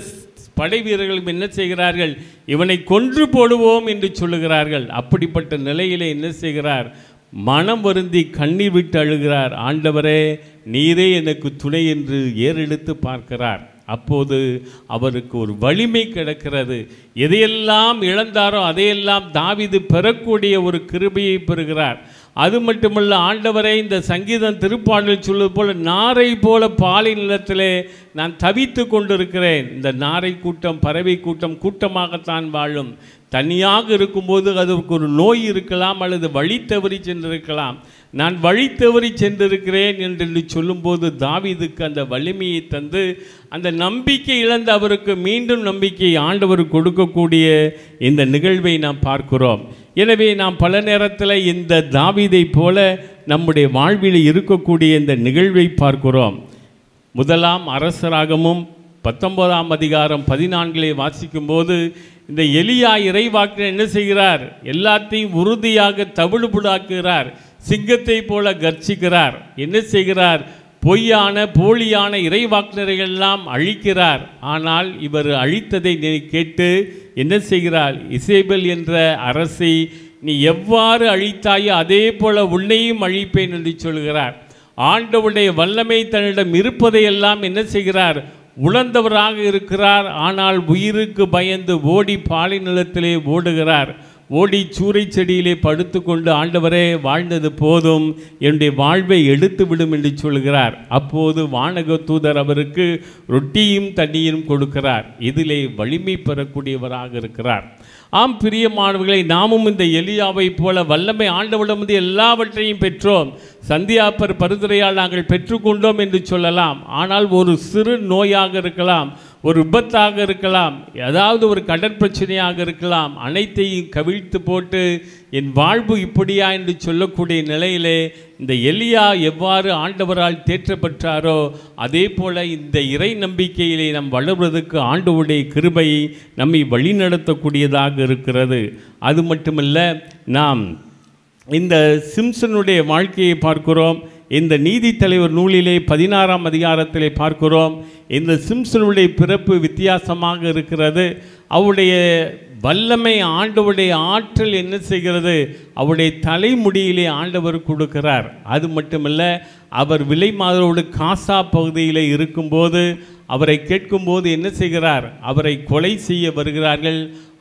படை வீரர்களும் என்ன செய்கிறார்கள்? இவனை கொன்று போடுவோம் என்று சொல்லுகிறார்கள். அப்படிப்பட்ட நிலையிலே என்ன செய்கிறார்? மனம் வருந்தி கண்ணீர் விட்டு அழுகிறார். ஆண்டவரே, நீரே எனக்கு துணை என்று ஏறெடுத்து பார்க்கிறார். அப்போது அவருக்கு ஒரு வலிமை கிடைக்கிறது. எதையெல்லாம் இழந்தாரோ அதையெல்லாம் தாவீது பெறக்கூடிய ஒரு கிருபையை பெறுகிறார். அது மட்டுமல்ல, ஆண்டவரை இந்த சங்கீதம் திருப்பாடலில் சொல்வது போல நாரை போல பாலை நிலத்திலே நான் தவித்து கொண்டிருக்கிறேன். இந்த நாரை கூட்டம் பறவை கூட்டம் கூட்டமாகத்தான் வாழும். தனியாக இருக்கும்போது அதற்கு ஒரு நோய் இருக்கலாம், அல்லது வழி தவறி சென்றிருக்கலாம். நான் வழி தவறி சென்றிருக்கிறேன் என்று சொல்லும்போது தாவீதுக்கு அந்த வலிமையை தந்து அந்த நம்பிக்கை இழந்த அவருக்கு மீண்டும் நம்பிக்கை ஆண்டவர் கொடுக்கக்கூடிய இந்த நிகழ்வை நாம் பார்க்கிறோம். எனவே நாம் பல நேரத்தில் இந்த தாவீதை போல நம்முடைய வாழ்வில் இருக்கக்கூடிய இந்த நிகழ்வை பார்க்கிறோம். முதலாம் அரசராகமும் 19ஆம் அதிகாரம் 14 வாசிக்கும்போது இந்த எலியா இறைவாக்கினர் என்ன செய்கிறார்? எல்லாத்தையும் உறுதியாக தவிடுபுடாக்குகிறார். சிங்கத்தை போல கர்ச்சிக்கிறார். என்ன செய்கிறார்? பொய்யான போலியான இறைவாக்கினர்கள் எல்லாம் அழிக்கிறார். ஆனால் இவர் அழித்ததை கேட்டு என்ன செய்கிறார்? இசேபெல் என்ற அரசி, நீ எவ்வாறு அழித்தாயோ அதே போல உன்னையும் அழிப்பேன் என்று சொல்கிறார். ஆண்டவருடைய வல்லமை தன்னிடம் இருப்பதையெல்லாம் என்ன செய்கிறார்? உணர்ந்தவராக இருக்கிறார். ஆனால் உயிருக்கு பயந்து ஓடி பாலை நிலத்திலே ஓடுகிறார். ஓடி சூறை செடியிலே படுத்து கொண்டு, ஆண்டவரே, வாழ்ந்தது போதும், என்னுடைய வாழ்வை எடுத்து விடும் என்று சொல்கிறார். அப்போது வானக தூதர் அவருக்கு ரொட்டியும் தண்ணியும் கொடுக்கிறார். இதிலே வலிமை பெறக்கூடியவராக இருக்கிறார். ஆம் பிரியமானவர்களை, நாமும் இந்த எலியாவை போல வல்லமை ஆண்டவரிடம் எல்லாவற்றையும் பெற்றோம். சந்தியாப்பர் பரிந்துரையால் நாங்கள் பெற்றுக்கொண்டோம் என்று சொல்லலாம். ஆனால் ஒரு சிறு நோயாக இருக்கலாம், ஒரு விபத்தாக இருக்கலாம், ஏதாவது ஒரு கடற்பிரச்சனையாக இருக்கலாம், அனைத்தையும் கவிழ்த்து போட்டு என் வாழ்வு இப்படியா என்று சொல்லக்கூடிய நிலையிலே இந்த எலியா எவ்வாறு ஆண்டவரால் தேற்றப்பட்டாரோ அதே போல இந்த இறை நம்பிக்கையிலே நாம் வளர்வதற்கு ஆண்டவருடைய கிருபை நம்மை வழிநடத்தக்கூடியதாக இருக்கிறது. அது மட்டுமல்ல, நாம் இந்த சிம்சனுடைய வாழ்க்கையை பார்க்கிறோம். இந்த நீதித்தலைவர் நூலிலே 16ஆம் அதிகாரத்திலே பார்க்கிறோம். இந்த சிம்சனுடைய பிறப்பு வித்தியாசமாக இருக்கிறது. அவருடைய வல்லமை, ஆண்டவருடைய ஆற்றல் என்ன செய்கிறது? அவருடைய தலைமுடியிலே ஆண்டவர் கொடுக்கிறார். அது மட்டுமல்ல, அவர் விலை மாதரோடு காசா பகுதியில் இருக்கும்போது அவரை கேட்கும்போது என்ன செய்கிறார்? அவரை கொலை செய்ய வருகிறார்கள்.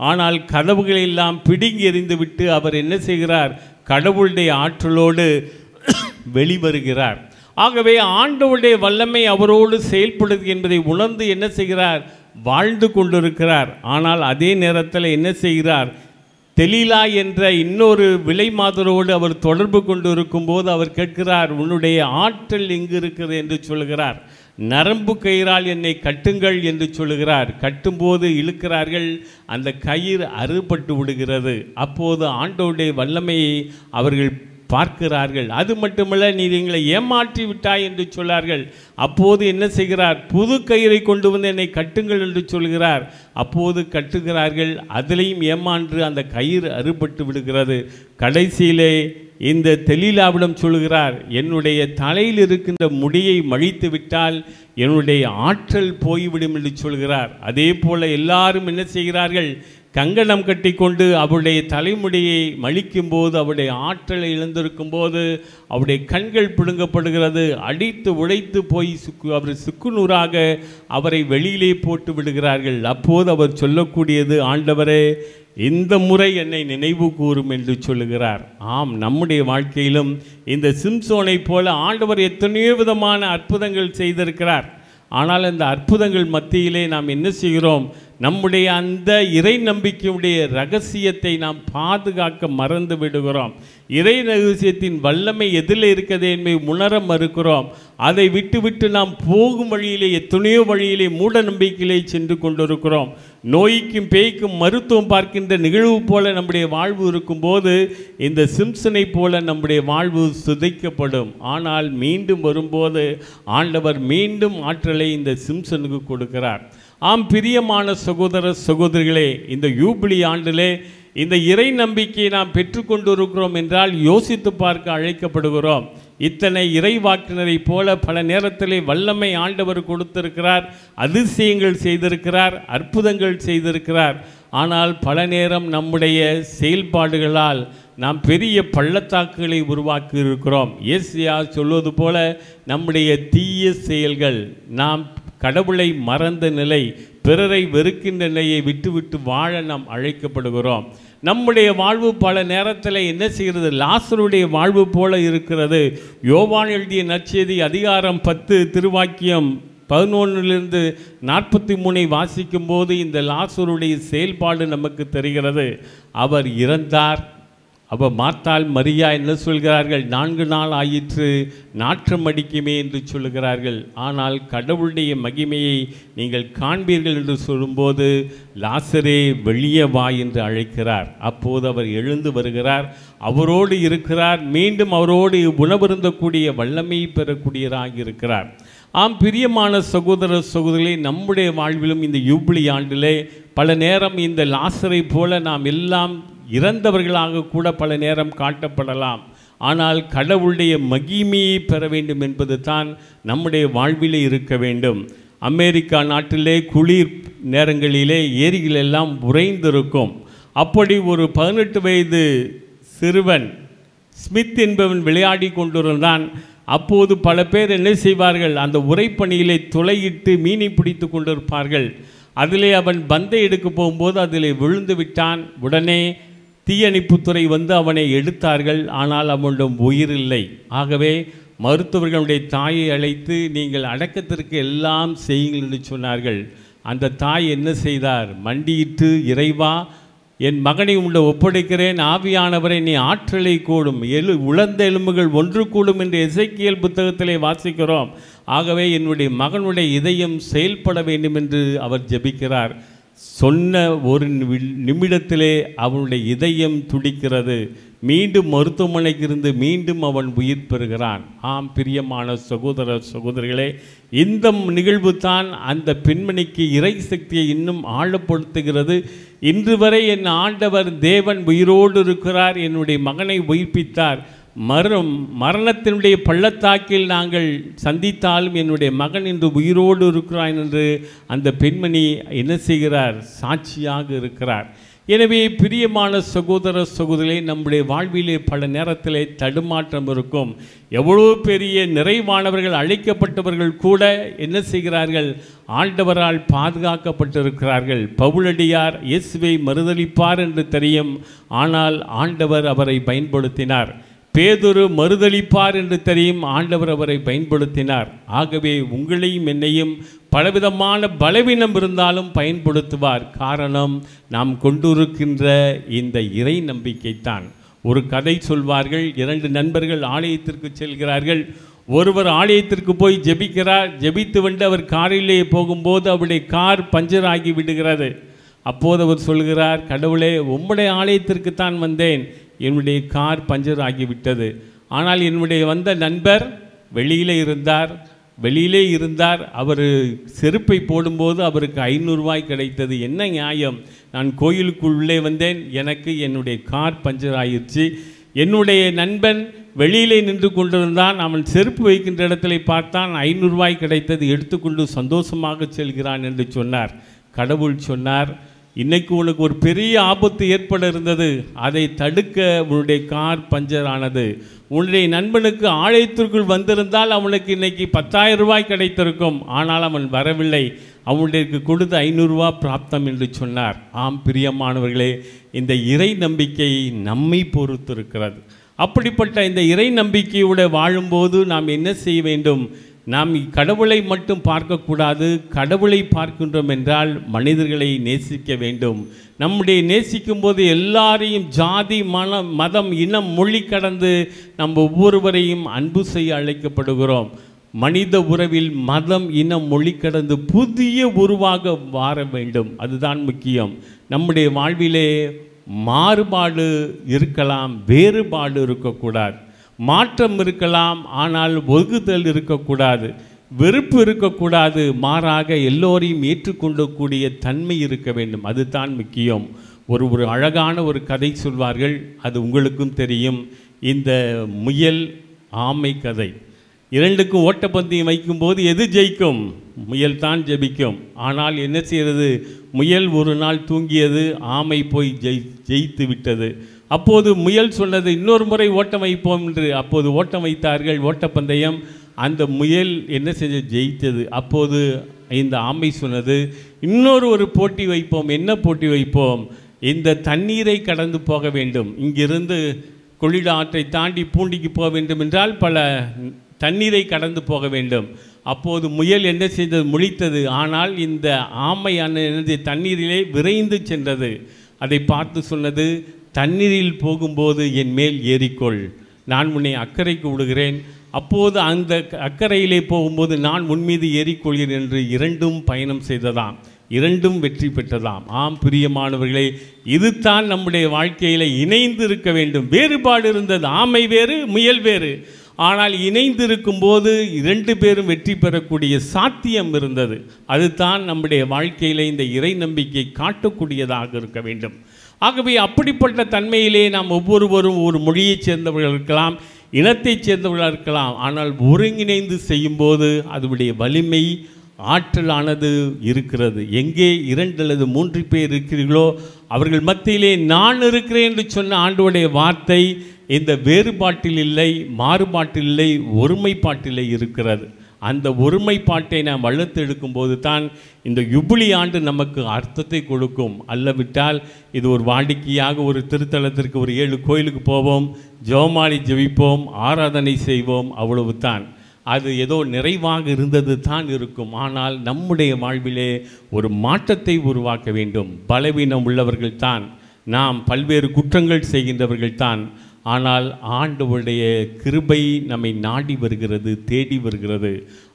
ஆனால் கதவுகளெல்லாம் பிடுங்கி எறிந்துவிட்டு அவர் என்ன செய்கிறார்? கடவுளுடைய ஆற்றலோடு வெளிவருகிறார். ஆகவே ஆண்டவருடைய வல்லமை அவரோடு செயல்படுது என்பதை உணர்ந்து என்ன செய்கிறார்? வாழ்ந்து கொண்டிருக்கிறார். ஆனால் அதே நேரத்தில் என்ன செய்கிறார்? தெலீலா என்ற இன்னொரு விலை மாதரோடு அவர் தொடர்பு கொண்டு இருக்கும்போது அவர் கேட்கிறார், உன்னுடைய ஆற்றல் எங்கு இருக்கிறது என்று சொல்கிறார். நரம்பு கயிறால் என்னை கட்டுங்கள் என்று சொல்கிறார். கட்டும்போது இழுக்கிறார்கள், அந்த கயிறு அறுபட்டு விடுகிறது. அப்போது ஆண்டவருடைய வல்லமையை அவர்கள் பார்க்கிறார்கள். அது மட்டுமல்ல, நீ எங்களை ஏமாற்றி விட்டாய் என்று சொன்னார்கள். அப்போது என்ன செய்கிறார்? புது கயிறை கொண்டு வந்து என்னை கட்டுங்கள் என்று சொல்கிறார். அப்போது கட்டுகிறார்கள். அதிலையும் ஏமாற்று அந்த கயிறு அறுபட்டு விடுகிறது. கடைசியிலே இந்த தெலீலாவிடம் சொல்கிறார், என்னுடைய தலையில் இருக்கின்ற முடியை மழித்து விட்டால் என்னுடைய ஆற்றல் போய்விடும் என்று சொல்கிறார். அதே போல எல்லாரும் என்ன செய்கிறார்கள்? கங்கணம் கட்டி கொண்டு அவருடைய தலைமுடியை மழிக்கும் போது அவருடைய ஆற்றலை இழந்திருக்கும் போது அவருடைய கண்கள் பிடுங்கப்படுகிறது. அடித்து உடைத்து போய் அவர் சுக்குநூறாக அவரை வெளியிலே போட்டு விடுகிறார்கள். அப்போது அவர் சொல்லக்கூடியது, ஆண்டவரே, இந்த முறை என்னை நினைவு கூறும் என்று சொல்லுகிறார். ஆம், நம்முடைய வாழ்க்கையிலும் இந்த சிம்சோனை போல ஆண்டவர் எத்தனையோ விதமான அற்புதங்கள் செய்திருக்கிறார். ஆனால் அந்த அற்புதங்கள் மத்தியிலே நாம் என்ன செய்கிறோம்? நம்முடைய அந்த இறை நம்பிக்கையுடைய ரகசியத்தை நாம் பாதுகாக்க மறந்து விடுகிறோம். இறை ரகசியத்தின் வல்லமை எதில் இருக்கிறது என்பதை உணர மறுக்கிறோம். அதை விட்டுவிட்டு நாம் போகும் வழியிலே எத்தனையோ வழியிலே மூட நம்பிக்கையிலே சென்று கொண்டிருக்கிறோம். நோய்க்கும் பேய்க்கும் மருத்துவம் பார்க்கின்ற நிகழ்வு போல நம்முடைய வாழ்வு இருக்கும்போது இந்த சிம்சனை போல நம்முடைய வாழ்வு சிதைக்கப்படும். ஆனால் மீண்டும் வரும்போது ஆண்டவர் மீண்டும் ஆற்றலை இந்த சிம்சனுக்கு கொடுக்கிறார். ஆம் பிரியமான சகோதர சகோதரிகளே, இந்த யூபிலி ஆண்டிலே இந்த இறை நம்பிக்கையை நாம் பெற்றுக்கொண்டு இருக்கிறோம் என்றால் யோசித்து பார்க்க அழைக்கப்படுகிறோம். இத்தனை இறைவாக்கினரை போல பல நேரத்திலே வல்லமை ஆண்டவர் கொடுத்திருக்கிறார், அதிசயங்கள் செய்திருக்கிறார், அற்புதங்கள் செய்திருக்கிறார். ஆனால் பல நேரம் நம்முடைய செயல்பாடுகளால் நாம் பெரிய பள்ளத்தாக்குகளை உருவாக்கி இருக்கிறோம். ஏசியா சொல்வது போல நம்முடைய தீய செயல்கள், நாம் கடவுளை மறந்த நிலை, பிறரை வெறுக்கின்ற நிலையை விட்டுவிட்டு வாழ நாம் அழைக்கப்படுகிறோம். நம்முடைய வாழ்வு பல நேரத்தில் என்ன செய்கிறது? லாசருடைய வாழ்வு போல இருக்கிறது. யோவான் எழுதிய நற்செய்தி அதிகாரம் 10 திருவாக்கியம் 11 43 வாசிக்கும் போது இந்த லாசருடைய செயல்பாடு நமக்கு தெரிகிறது. அவர் இறந்தார். அவர் மார்த்தாள் மரியா என்ன சொல்கிறார்கள்? 4 நாள் ஆயிற்று, நாற்றம் அடிக்குமே என்று சொல்லுகிறார்கள். ஆனால் கடவுளுடைய மகிமையை நீங்கள் காண்பீர்கள் என்று சொல்லும்போது லாசரே வெளியே வா என்று அழைக்கிறார். அப்போது அவர் எழுந்து வருகிறார், அவரோடு இருக்கிறார், மீண்டும் அவரோடு உணவருந்தக்கூடிய வல்லமை பெறக்கூடியவராக இருக்கிறார். ஆம் பிரியமான சகோதர சகோதரிகளே, நம்முடைய வாழ்விலும் இந்த யூபிலி ஆண்டிலே பல நேரம் இந்த லாசரை போல நாம் எல்லாம் இறந்தவர்களாக கூட பல நேரம் காட்டப்படலாம். ஆனால் கடவுளுடைய மகிமையை பெற வேண்டும் என்பது தான் நம்முடைய வாழ்விலே இருக்க வேண்டும். அமெரிக்கா நாட்டிலே குளிர் நேரங்களிலே ஏரிகள் எல்லாம் உறைந்திருக்கும். அப்படி ஒரு 18 வயது சிறுவன் ஸ்மித் என்பவன் விளையாடி கொண்டிருந்தான். அப்போது பல பேர் என்ன செய்வார்கள்? அந்த உறைப்பணியிலே துளையிட்டு மீனை பிடித்து கொண்டிருப்பார்கள். அதிலே அவன் பந்தை எடுக்க போகும்போது அதிலே விழுந்து விட்டான். உடனே தீயணைப்புத்துறை வந்து அவனை எடுத்தார்கள். ஆனால் அவனிடம் உயிர் இல்லை. ஆகவே மருத்துவர்களுடைய தாயை அழைத்து நீங்கள் அடக்கத்திற்கு எல்லாம் செய்யுங்கள் என்று சொன்னார்கள். அந்த தாய் என்ன செய்தார்? மண்டியிட்டு, இறைவா, என் மகனை உள்ள ஒப்படைக்கிறேன், ஆவியானவரை நீ ஆற்றலை கூடும், உலர்ந்த எலும்புகள் ஒன்று கூடும் என்று எசேக்கியேல் புத்தகத்திலே வாசிக்கிறோம். ஆகவே என்னுடைய மகனுடைய இதயம் செயல்பட வேண்டும் என்று அவர் ஜெபிக்கிறார். சொன்ன ஒரு நிமிடத்திலே அவனுடைய இதயம் துடிக்கிறது. மீண்டும் மருத்துவமனைக்கு இருந்து மீண்டும் அவன் உயிர் பெறுகிறான். ஆம் பிரியமான சகோதர சகோதரிகளே, இந்த நிகழ்வு தான் அந்த பெண்மணிக்கு இறை சக்தியை இன்னும் ஆழப்படுத்துகிறது. இன்று வரை என் ஆண்டவர் தேவன் உயிரோடு இருக்கிறார், என்னுடைய மகனை உயிர்ப்பித்தார், மரணத்தினுடைய பள்ளத்தாக்கில் நாங்கள் சந்தித்தாலும் என்னுடைய மகன் இன்று உயிரோடு இருக்கிறான் என்று அந்த பெண்மணி என்ன செய்கிறார்? சாட்சியாக இருக்கிறார். எனவே பிரியமான சகோதர சகோதரிகளே, நம்முடைய வாழ்விலே பல நேரத்திலே தடுமாற்றம் இருக்கும். எவ்வளோ பெரிய நிறைவானவர்கள், அழைக்கப்பட்டவர்கள் கூட என்ன செய்கிறார்கள்? ஆண்டவரால் பாதுகாக்கப்பட்டிருக்கிறார்கள். பவுலடியார் இயேசுவை மறுதலிப்பார் என்று தெரியும், ஆனால் ஆண்டவர் அவரை பயன்படுத்தினார். பேதுரு மறுதலிப்பார் என்று தெரியும், ஆண்டவர் அவரை பயன்படுத்தினார். ஆகவே உங்களையும் என்னையும் பலவிதமான பலவீனம் இருந்தாலும் பயன்படுத்துவார். காரணம், நாம் கொண்டிருக்கின்ற இந்த இறை நம்பிக்கைத்தான். ஒரு கதை சொல்வார்கள். 2 நண்பர்கள் ஆலயத்திற்கு செல்கிறார்கள். ஒருவர் ஆலயத்திற்கு போய் ஜெபிக்கிறார். ஜெபித்து வந்து அவர் காரிலே போகும்போது அவருடைய கார் பஞ்சர் ஆகி விடுகிறது. அப்போது அவர் சொல்கிறார், கடவுளே, உம்முடைய ஆலயத்திற்குத்தான் வந்தேன், என்னுடைய கார் பஞ்சர் ஆகிவிட்டது. ஆனால் என்னுடைய வந்த நண்பர் வெளியிலே இருந்தார். அவர் செருப்பை போடும்போது அவருக்கு 500 ரூபாய் கிடைத்தது. என்ன நியாயம்? நான் கோயிலுக்குள்ளே வந்தேன், எனக்கு என்னுடைய கார் பஞ்சர் ஆயிடுச்சு. என்னுடைய நண்பன் வெளியிலே நின்று கொண்டிருந்தான். அவன் செருப்பு வைக்கின்ற இடத்துல பார்த்தான், 500 ரூபாய் கிடைத்தது, எடுத்துக்கொண்டு சந்தோஷமாக செல்கிறான் என்று சொன்னார். கடவுள் சொன்னார், இன்னைக்கு உனக்கு ஒரு பெரிய ஆபத்து ஏற்பட இருந்தது, அதை தடுக்க உன்னுடைய கார் பஞ்சர் ஆனது. உன்னுடைய நண்பனுக்கு ஆலயத்திற்குள் வந்திருந்தால் அவனுக்கு இன்னைக்கு 10,000 ரூபாய் கிடைத்திருக்கும். ஆனால் அவன் வரவில்லை, அவனுடைய கொடுத்த 500 ரூபா பிராப்தம் என்று சொன்னார். ஆம் பிரியமானவர்களே, இந்த இறை நம்பிக்கை நம்மை பொறுத்து இருக்கிறது. அப்படிப்பட்ட இந்த இறை நம்பிக்கையோடு வாழும்போது நாம் என்ன செய்ய வேண்டும்? நாம் கடவுளை மட்டும் பார்க்கக்கூடாது. கடவுளை பார்க்கின்றோம் என்றால் மனிதர்களை நேசிக்க வேண்டும். நம்முடைய நேசிக்கும் போது எல்லாரையும் ஜாதி, மதம், இனம், மொழி கடந்து நம் ஒவ்வொருவரையும் அன்பு செய்ய அழைக்கப்படுகிறோம். மனித உறவில் மதம், இனம், மொழி கடந்து புதிய உருவாக வாழ வேண்டும். அதுதான் முக்கியம். நம்முடைய வாழ்விலே மாறுபாடு இருக்கலாம், வேறுபாடு இருக்கக்கூடாது. மாற்றம் இருக்கலாம், ஆனால் ஒதுக்குதல் இருக்கக்கூடாது, வெறுப்பு இருக்கக்கூடாது. மாறாக எல்லோரையும் ஏற்றுக்கொள்ளக்கூடிய தன்மை இருக்க வேண்டும். அதுதான் முக்கியம். ஒரு அழகான ஒரு கதை சொல்வார்கள், அது உங்களுக்கும் தெரியும். இந்த முயல் ஆமை கதை. 2க்கும் ஓட்டப்பந்தயம் வைக்கும்போது எது ஜெயிக்கும்? முயல் தான் ஜெயிக்கும். ஆனால் என்ன செய்கிறது? முயல் ஒரு நாள் தூங்கியது, ஆமை போய் ஜெயித்து விட்டது. அப்போது முயல் சொன்னது, இன்னொரு முறை ஓட்டம் வைப்போம் என்று. அப்போது ஓட்டம் வைத்தார்கள், ஓட்டப்பந்தயம். அந்த முயல் என்ன செஞ்ச, ஜெயித்தது. அப்போது இந்த ஆமை சொன்னது, இன்னொரு போட்டி வைப்போம். என்ன போட்டி வைப்போம்? இந்த தண்ணீரை கடந்து போக வேண்டும். இங்கிருந்து கொள்ளிட ஆற்றை தாண்டி பூண்டிக்கு போக வேண்டும் என்றால் பல தண்ணீரை கடந்து போக வேண்டும். அப்போது முயல் என்ன செய்தது, முழித்தது. ஆனால் இந்த ஆமையானது தண்ணீரிலே விரைந்து சென்றது. அதை பார்த்து சொன்னது, தண்ணீரில் போகும்போது என் மேல் ஏறிக்கொள், நான் உன்னை அக்கறைக்கு விடுகிறேன். அப்போது அந்த அக்கறையிலே போகும்போது நான் உன்மீது ஏறிக்கொள்கிறேன் என்று இரண்டும் பயணம் செய்ததாம், இரண்டும் வெற்றி பெற்றதாம். ஆம் பிரியமானவர்களே, இதுதான் நம்முடைய வாழ்க்கையில் இணைந்து இருக்க வேண்டும். வேறுபாடு இருந்தது, ஆமை வேறு முயல் வேறு. ஆனால் இணைந்து இருக்கும்போது இரண்டு பேரும் வெற்றி பெறக்கூடிய சாத்தியம் இருந்தது. அதுதான் நம்முடைய வாழ்க்கையில் இந்த இறை நம்பிக்கை காட்டக்கூடியதாக இருக்க வேண்டும். ஆகவே அப்படிப்பட்ட தன்மையிலே நாம் ஒவ்வொருவரும் ஒரு மொழியைச் சேர்ந்தவர்கள் இருக்கலாம், இனத்தைச் சேர்ந்தவர்களாக இருக்கலாம். ஆனால் ஒருங்கிணைந்து செய்யும்போது அதனுடைய வலிமை ஆற்றலானது இருக்கிறது. எங்கே 2 அல்லது 3 பேர் இருக்கிறீர்களோ அவர்கள் மத்தியிலே நான் இருக்கிறேன் என்று சொன்ன ஆண்டவருடைய வார்த்தை இந்த வேறுபாட்டில் இல்லை, மாறுபாட்டில் இல்லை, ஒருமைப்பாட்டிலே இருக்கிறது. அந்த ஒருமைப்பாட்டை நாம் வளர்த்தெடுக்கும் போது தான் இந்த யுபிலி ஆண்டு நமக்கு அர்த்தத்தை கொடுக்கும். அல்லவிட்டால் இது ஒரு வாடிக்கையாக ஒரு திருத்தலத்திற்கு ஒரு 7 கோயிலுக்கு போவோம், ஜெபமாலை ஜெபிப்போம், ஆராதனை செய்வோம், அவ்வளவு தான். அது ஏதோ நிறைவாக இருந்தது தான் இருக்கும். ஆனால் நம்முடைய வாழ்விலே ஒரு மாற்றத்தை உருவாக்க வேண்டும். பலவீனம் உள்ளவர்கள் தான் நாம், பல்வேறு குற்றங்கள் செய்கின்றவர்கள் தான். ஆனால் ஆண்டவருடைய கிருபை நம்மை நாடி வருகிறது, தேடி வருகிறது.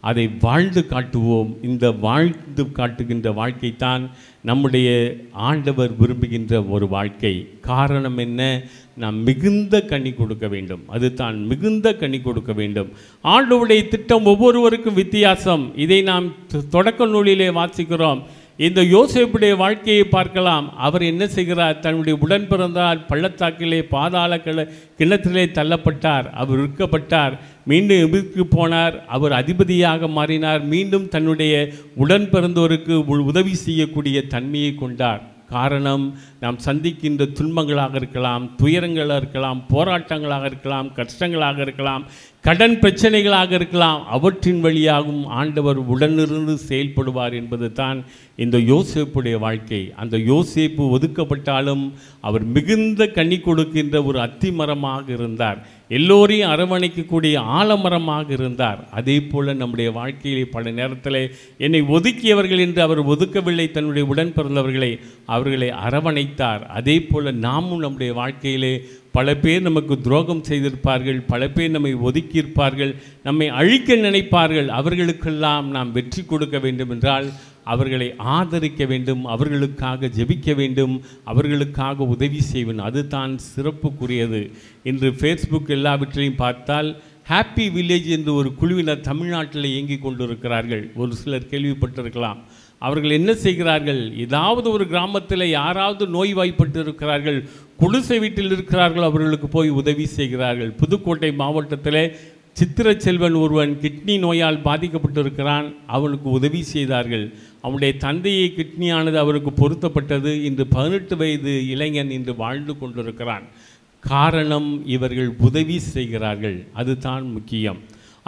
அதை வாழ்ந்து காட்டுவோம். இந்த வாழ்ந்து காட்டுகின்ற வாழ்க்கைத்தான் நம்முடைய ஆண்டவர் விரும்புகின்ற ஒரு வாழ்க்கை. காரணம் என்ன? நாம் மிகுந்த கனி கொடுக்க வேண்டும். அதுதான், மிகுந்த கனி கொடுக்க வேண்டும். ஆண்டவருடைய திட்டம் ஒவ்வொருவருக்கும் வித்தியாசம். இதை நாம் தொடக்க நூலிலே வாசிக்கிறோம். இந்த யோசேப்புடைய வாழ்க்கையை பார்க்கலாம். அவர் என்ன செய்கிறார்? தன்னுடைய உடன் பிறந்தார் பள்ளத்தாக்கிலே பாதாள கிணற்றிலே தள்ளப்பட்டார், அவர் விற்கப்பட்டார், மீண்டும் எபிற்கு போனார், அவர் அதிபதியாக மாறினார், மீண்டும் தன்னுடைய உடன் பிறந்தோருக்கு உதவி செய்யக்கூடிய தன்மையை கொண்டார். காரணம், நாம் சந்திக்கின்ற துன்பங்களாக இருக்கலாம், துயரங்களாக இருக்கலாம், போராட்டங்களாக இருக்கலாம், கஷ்டங்களாக இருக்கலாம், கடன் பிரச்சனைகளாக இருக்கலாம், அவற்றின் வழியாகவும் ஆண்டவர் உடனிருந்து செயல்படுவார் என்பது தான் இந்த யோசேப்புடைய வாழ்க்கை. அந்த யோசேப்பு ஒதுக்கப்பட்டாலும் அவர் மிகுந்த கனி கொடுக்கின்ற ஒரு அத்திமரமாக இருந்தார். எல்லோரையும் அரவணைக்கக்கூடிய ஆலமரமாக இருந்தார். அதே போல் நம்முடைய வாழ்க்கையிலே பல நேரத்தில் என்னை ஒதுக்கியவர்கள் என்று அவர் ஒதுக்கவில்லை, தன்னுடைய உடன் பிறந்தவர்களை அவர்களை அரவணைத்தார். அதே போல் நாமும் நம்முடைய வாழ்க்கையிலே பல பேர் நமக்கு துரோகம் செய்திருப்பார்கள், பல பேர் நம்மை ஒதுக்கியிருப்பார்கள், நம்மை அழிக்க நினைப்பார்கள். அவர்களுக்கெல்லாம் நாம் வெற்றி கொடுக்க வேண்டும் என்றால் அவர்களை ஆதரிக்க வேண்டும், அவர்களுக்காக ஜெபிக்க வேண்டும், அவர்களுக்காக உதவி செய்வேன். அதுதான் சிறப்புக்குரியது. இன்று ஃபேஸ்புக் எல்லாவற்றையும் பார்த்தால் ஹாப்பி வில்லேஜ் என்று ஒரு குழுவினர் தமிழ்நாட்டில் இயங்கிக் கொண்டிருக்கிறார்கள். ஒரு சிலர் கேள்விப்பட்டிருக்கலாம். அவர்கள் என்ன செய்கிறார்கள்? ஏதாவது ஒரு கிராமத்தில் யாராவது நோய்வாய்ப்பட்டு இருக்கிறார்கள், குடிசை வீட்டில் இருக்கிறார்கள், அவர்களுக்கு போய் உதவி செய்கிறார்கள். புதுக்கோட்டை மாவட்டத்தில் சித்திர செல்வன் ஒருவன் கிட்னி நோயால் பாதிக்கப்பட்டிருக்கிறான், அவனுக்கு உதவி செய்தார்கள். அவனுடைய தந்தையை கிட்னியானது அவருக்கு பொருத்தப்பட்டது. இன்று 18 வயது இளைஞன் இன்று வாழ்ந்து கொண்டிருக்கிறான். காரணம், இவர்கள் உதவி செய்கிறார்கள். அதுதான் முக்கியம்.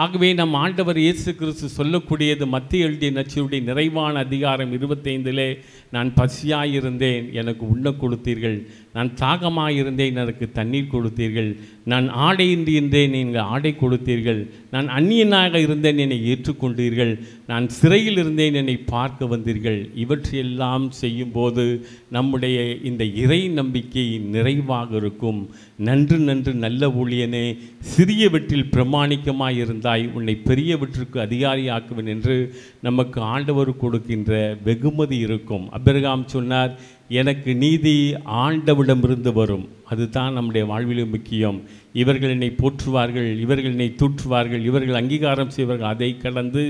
ஆகவே நம் ஆண்டவர் இயேசு கிறிஸ்து சொல்லக்கூடியது மத்திய எழுதிய நற்செய்தியுடைய நிறைவான அதிகாரம் 25 நான் பசியாயிருந்தேன், எனக்கு உண்ண கொடுத்தீர்கள், நான் தாகமாயிருந்தேன், எனக்கு தண்ணீர் கொடுத்தீர்கள், நான் ஆடையின்றி இருந்தேன், நீங்கள் ஆடை கொடுத்தீர்கள், நான் அந்நியனாக இருந்தேன், என்னை ஏற்றுக்கொண்டீர்கள், நான் சிறையில் இருந்தேன், என்னை பார்க்க வந்தீர்கள். இவற்றையெல்லாம் செய்யும்போது நம்முடைய இந்த இறை நம்பிக்கை நிறைவாக இருக்கும். நன்று நன்று நல்ல ஊழியனே, சிறியவற்றில் பிரமாணிக்கமாக இருந்தாய், உன்னை பெரியவற்றுக்கு அதிகாரியாக்குவேன் என்று நமக்கு ஆண்டவர் கொடுக்கின்ற வெகுமதி இருக்கும். அபிரகாம் சொன்னார், எனக்கு நீதி ஆண்டவரிடமிருந்து வரும். அதுதான் நம்முடைய வாழ்விலும் முக்கியம். இவர்கள் என்னை போற்றுவார்கள், இவர்கள் என்னை தூற்றுவார்கள், இவர்கள் அங்கீகாரம் செய்வார்கள், அதை கடந்து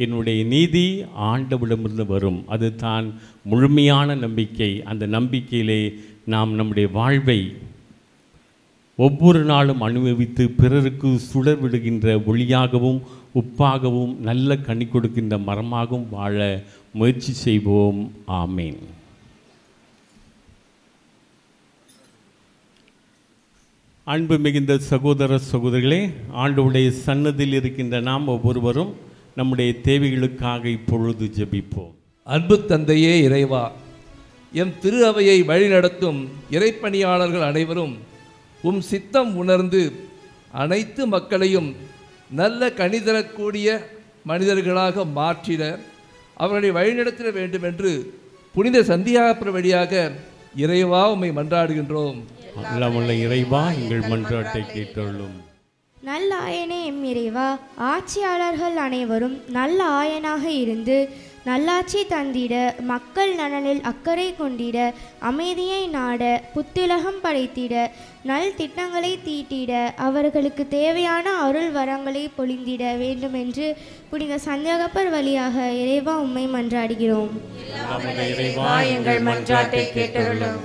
என்னுடைய நீதி ஆண்டவரிடமிருந்து வரும். அதுதான் முழுமையான நம்பிக்கை. அந்த நம்பிக்கையிலே நாம் நம்முடைய வாழ்வை ஒவ்வொரு நாளும் அனுபவித்து பிறருக்கு சுடர் விடுகின்ற ஒளியாகவும் உப்பாகவும் நல்ல கனி கொடுக்கின்ற மரமாகவும் வாழ முயற்சி செய்வோம். ஆமேன். அன்பு மிகுந்த சகோதர சகோதரிகளே, ஆண்டவருடைய சன்னதியில் இருக்கின்ற நாம் ஒவ்வொருவரும் நம்முடைய தேவைகளுக்காக இப்பொழுது ஜெபிப்போம். அன்பு தந்தையே இறைவா, எம் திரு அவையை வழிநடத்தும் இறைப்பணியாளர்கள் அனைவரும் உம் சித்தம் உணர்ந்து அனைத்து மக்களையும் நல்ல கனிதரக்கூடிய மனிதர்களாக மாற்றிட அவர்களை வழிநடத்திட வேண்டும் என்று புனித சந்தியாகப்பர் வழியாக இறைவா உம்மை மன்றாடுகின்றோம். அல்லாமல்ல இறைவா, எங்கள் மன்றாட்டை கேட்டருளும். நல்ல ஆயனே எம் இறைவா, ஆட்சியாளர்கள் அனைவரும் நல்ல ஆயனாக இருந்து நல்லாட்சி தந்திட, மக்கள் நலனில் அக்கறை கொண்டிட, அமைதியை நாட, புத்துலகம் படைத்திட, நல் திட்டங்களை தீட்டிட, அவர்களுக்கு தேவையான அருள் வரங்களை பொழிந்திட வேண்டுமென்று புனித சந்தியாகப்பர் வழியாக இறைவா உம்மை மன்றாடுகிறோம். இறைவா, எங்கள் மன்றாட்டை கேட்டருளும்.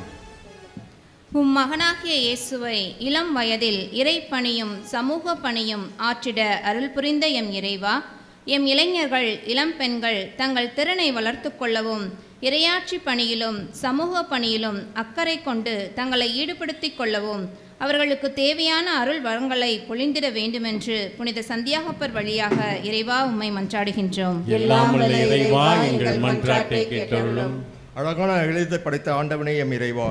உம் மகனாகிய இயேசுவை இளம் வயதில் இறைப்பணியும் சமூக பணியும் ஆற்றிட அருள் புரிந்த எம் இறைவா, எம் இளைஞர்கள் இளம் பெண்கள் தங்கள் திறனை வளர்த்து கொள்ளவும் இறையாட்சி பணியிலும் சமூக பணியிலும் அக்கறை கொண்டு தங்களை ஈடுபடுத்திக் கொள்ளவும் அவர்களுக்கு தேவையான அருள் வரங்களை பொழிந்திட வேண்டுமென்று புனித சந்தியாகப்பர் வழியாக இறைவா உம்மை மன்றாடுகின்றோம். அழகான எழுத படைத்த ஆண்டவனே எம் இறைவா,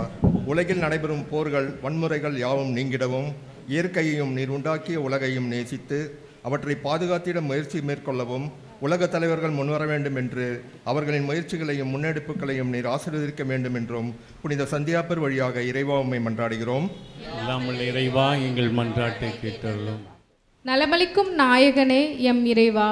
உலகில் நடைபெறும் போர்கள் வன்முறைகள் யாவும் நீங்கிடவும் இயற்கையையும் நீர் உண்டாக்கிய உலகையும் நேசித்து அவற்றை பாதுகாத்திட முயற்சி மேற்கொள்ளவும் உலக தலைவர்கள் முன்வர வேண்டும் என்று அவர்களின் முயற்சிகளையும் முன்னெடுப்புகளையும் நீர் ஆசீர்வதிக்க வேண்டும் என்றும் புனித சந்தியாகப்பர் வழியாக இறைவா உம்மை மன்றாடுகிறோம். இறைவா, எங்கள் மன்றாட்டை கேட்டருளும். நலமளிக்கும் நாயகனே எம் இறைவா,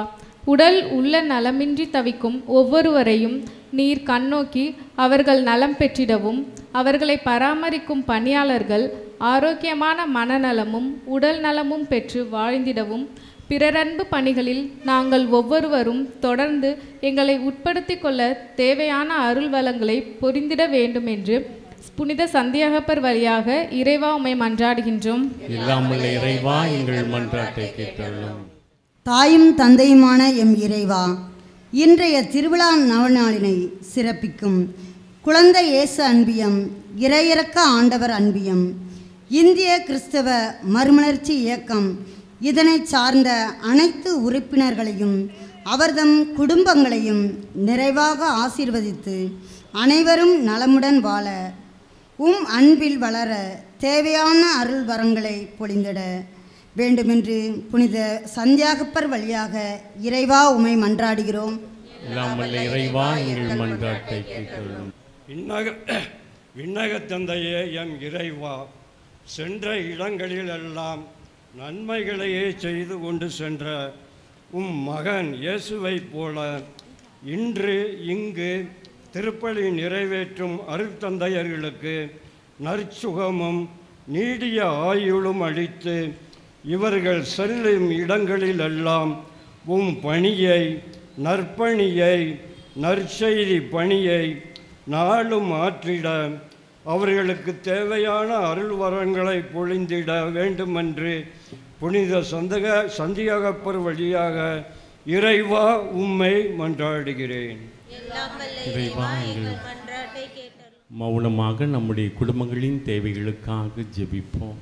உடல் உள்ள நலமின்றி தவிக்கும் ஒவ்வொருவரையும் நீர் கண்ணோக்கி அவர்கள் நலம் பெற்றிடவும் அவர்களை பராமரிக்கும் பணியாளர்கள் ஆரோக்கியமான மனநலமும் உடல் நலமும் பெற்று வாழ்ந்திடவும் பிறரன்பு பணிகளில் நாங்கள் ஒவ்வொருவரும் தொடர்ந்து எங்களை உட்படுத்தி கொள்ள தேவையான அருள் வளங்களை பொரிந்திட வேண்டும் என்று புனித சந்தியாகப்பர் வழியாக இறைவா உம்மை மன்றாடுகின்றோம். இறைவா, எங்கள் மன்றாட்டை கேட்டருளும். தாயும் தந்தையுமான எம் இறைவா, இன்றைய திருவிழா நவநாளினை சிறப்பிக்கும் குழந்தை இயேசு அன்பியம், இறையிறக்க ஆண்டவர் அன்பியம், இந்திய கிறிஸ்தவ மறுமலர்ச்சி இயக்கம் இதனை சார்ந்த அனைத்து உறுப்பினர்களையும் அவர்தம் குடும்பங்களையும் நிறைவாக ஆசீர்வதித்து அனைவரும் நலமுடன் வாழ உம் அன்பில் வளர தேவையான அருள் வரங்களை பொழிந்திட வேண்டுமென்று புனித சந்தியாகப்பர் வழியாக இறைவா உம்மை மன்றாடுகிறோம். விண்ணக தந்தையே எம் இறைவா, சென்ற இடங்களிலெல்லாம் நன்மைகளையே செய்து கொண்டு சென்ற உம் மகன் இயேசுவை போல இன்று இங்கு திருப்பலி நிறைவேற்றும் அருட்தந்தையர்களுக்கு நற்சுகமும் நீடிய ஆயுளும் அளித்து இவர்கள் செல்லும் இடங்களிலெல்லாம் உம் பணியை, நற்பணியை, நற்செய்தி பணியை நாளும் ஆற்றிட அவர்களுக்கு தேவையான அருள் வரங்களை பொழிந்திட வேண்டுமென்று புனித சந்தியாகப்பர் வழியாக இறைவா உம்மை மன்றாடுகிறேன். மௌனமாக நம்முடைய குடும்பங்களின் தேவைகளுக்காக ஜெபிப்போம்.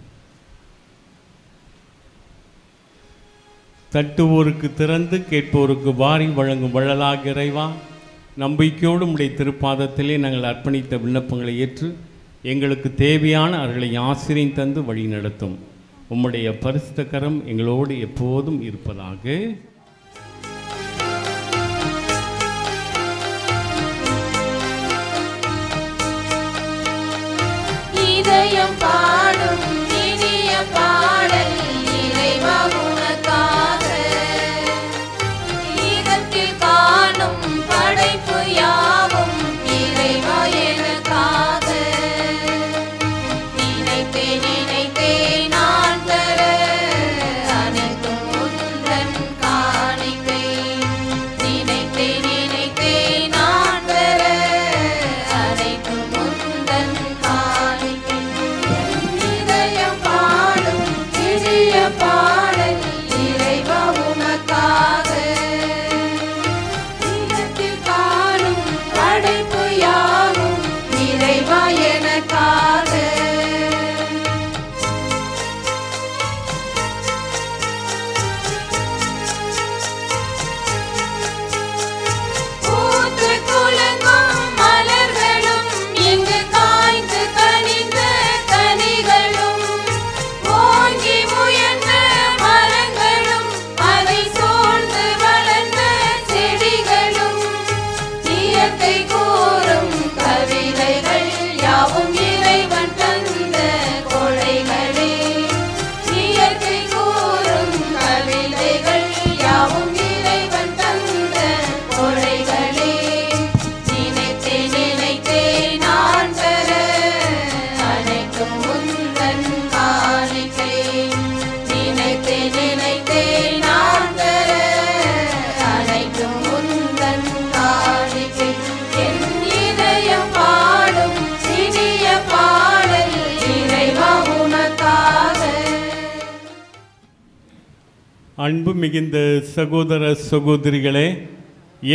தட்டுவோருக்கு திறந்து கேட்போருக்கு வாரி வழங்கும் வள்ளலாக இறைவா, நம்பிக்கையோடு உம்முடைய திருப்பாதத்திலே நாங்கள் அர்ப்பணித்த விண்ணப்பங்களை ஏற்று எங்களுக்கு தேவையான அவர்களை ஆசிரியம் தந்து வழி நடத்தும். உம்முடைய பரிசுத்த கரம் எங்களோடு எப்போதும் இருப்பதாக. இதயம் பாடும் இனிய பாடல் இறைவா உனக்காக, இதத்தில் காணும் படைப்பு யாவும் இறைவா எனக்காக. நினைத்தே நினைத்தே நான் தர அனைத்தும் உந்தன் காணிக்கை. நினைத்தே நினைத்தே நான் தர அனைத்தும் உந்தன் காணிக்கை. இதயம் பாடும் இனிய பாடல் இறைவா உனக்காக, இதத்தில் காணும் படைப்பு யாவும் இறைவா எனக்காக. அன்பு மிகுந்த சகோதர சகோதரிகளே,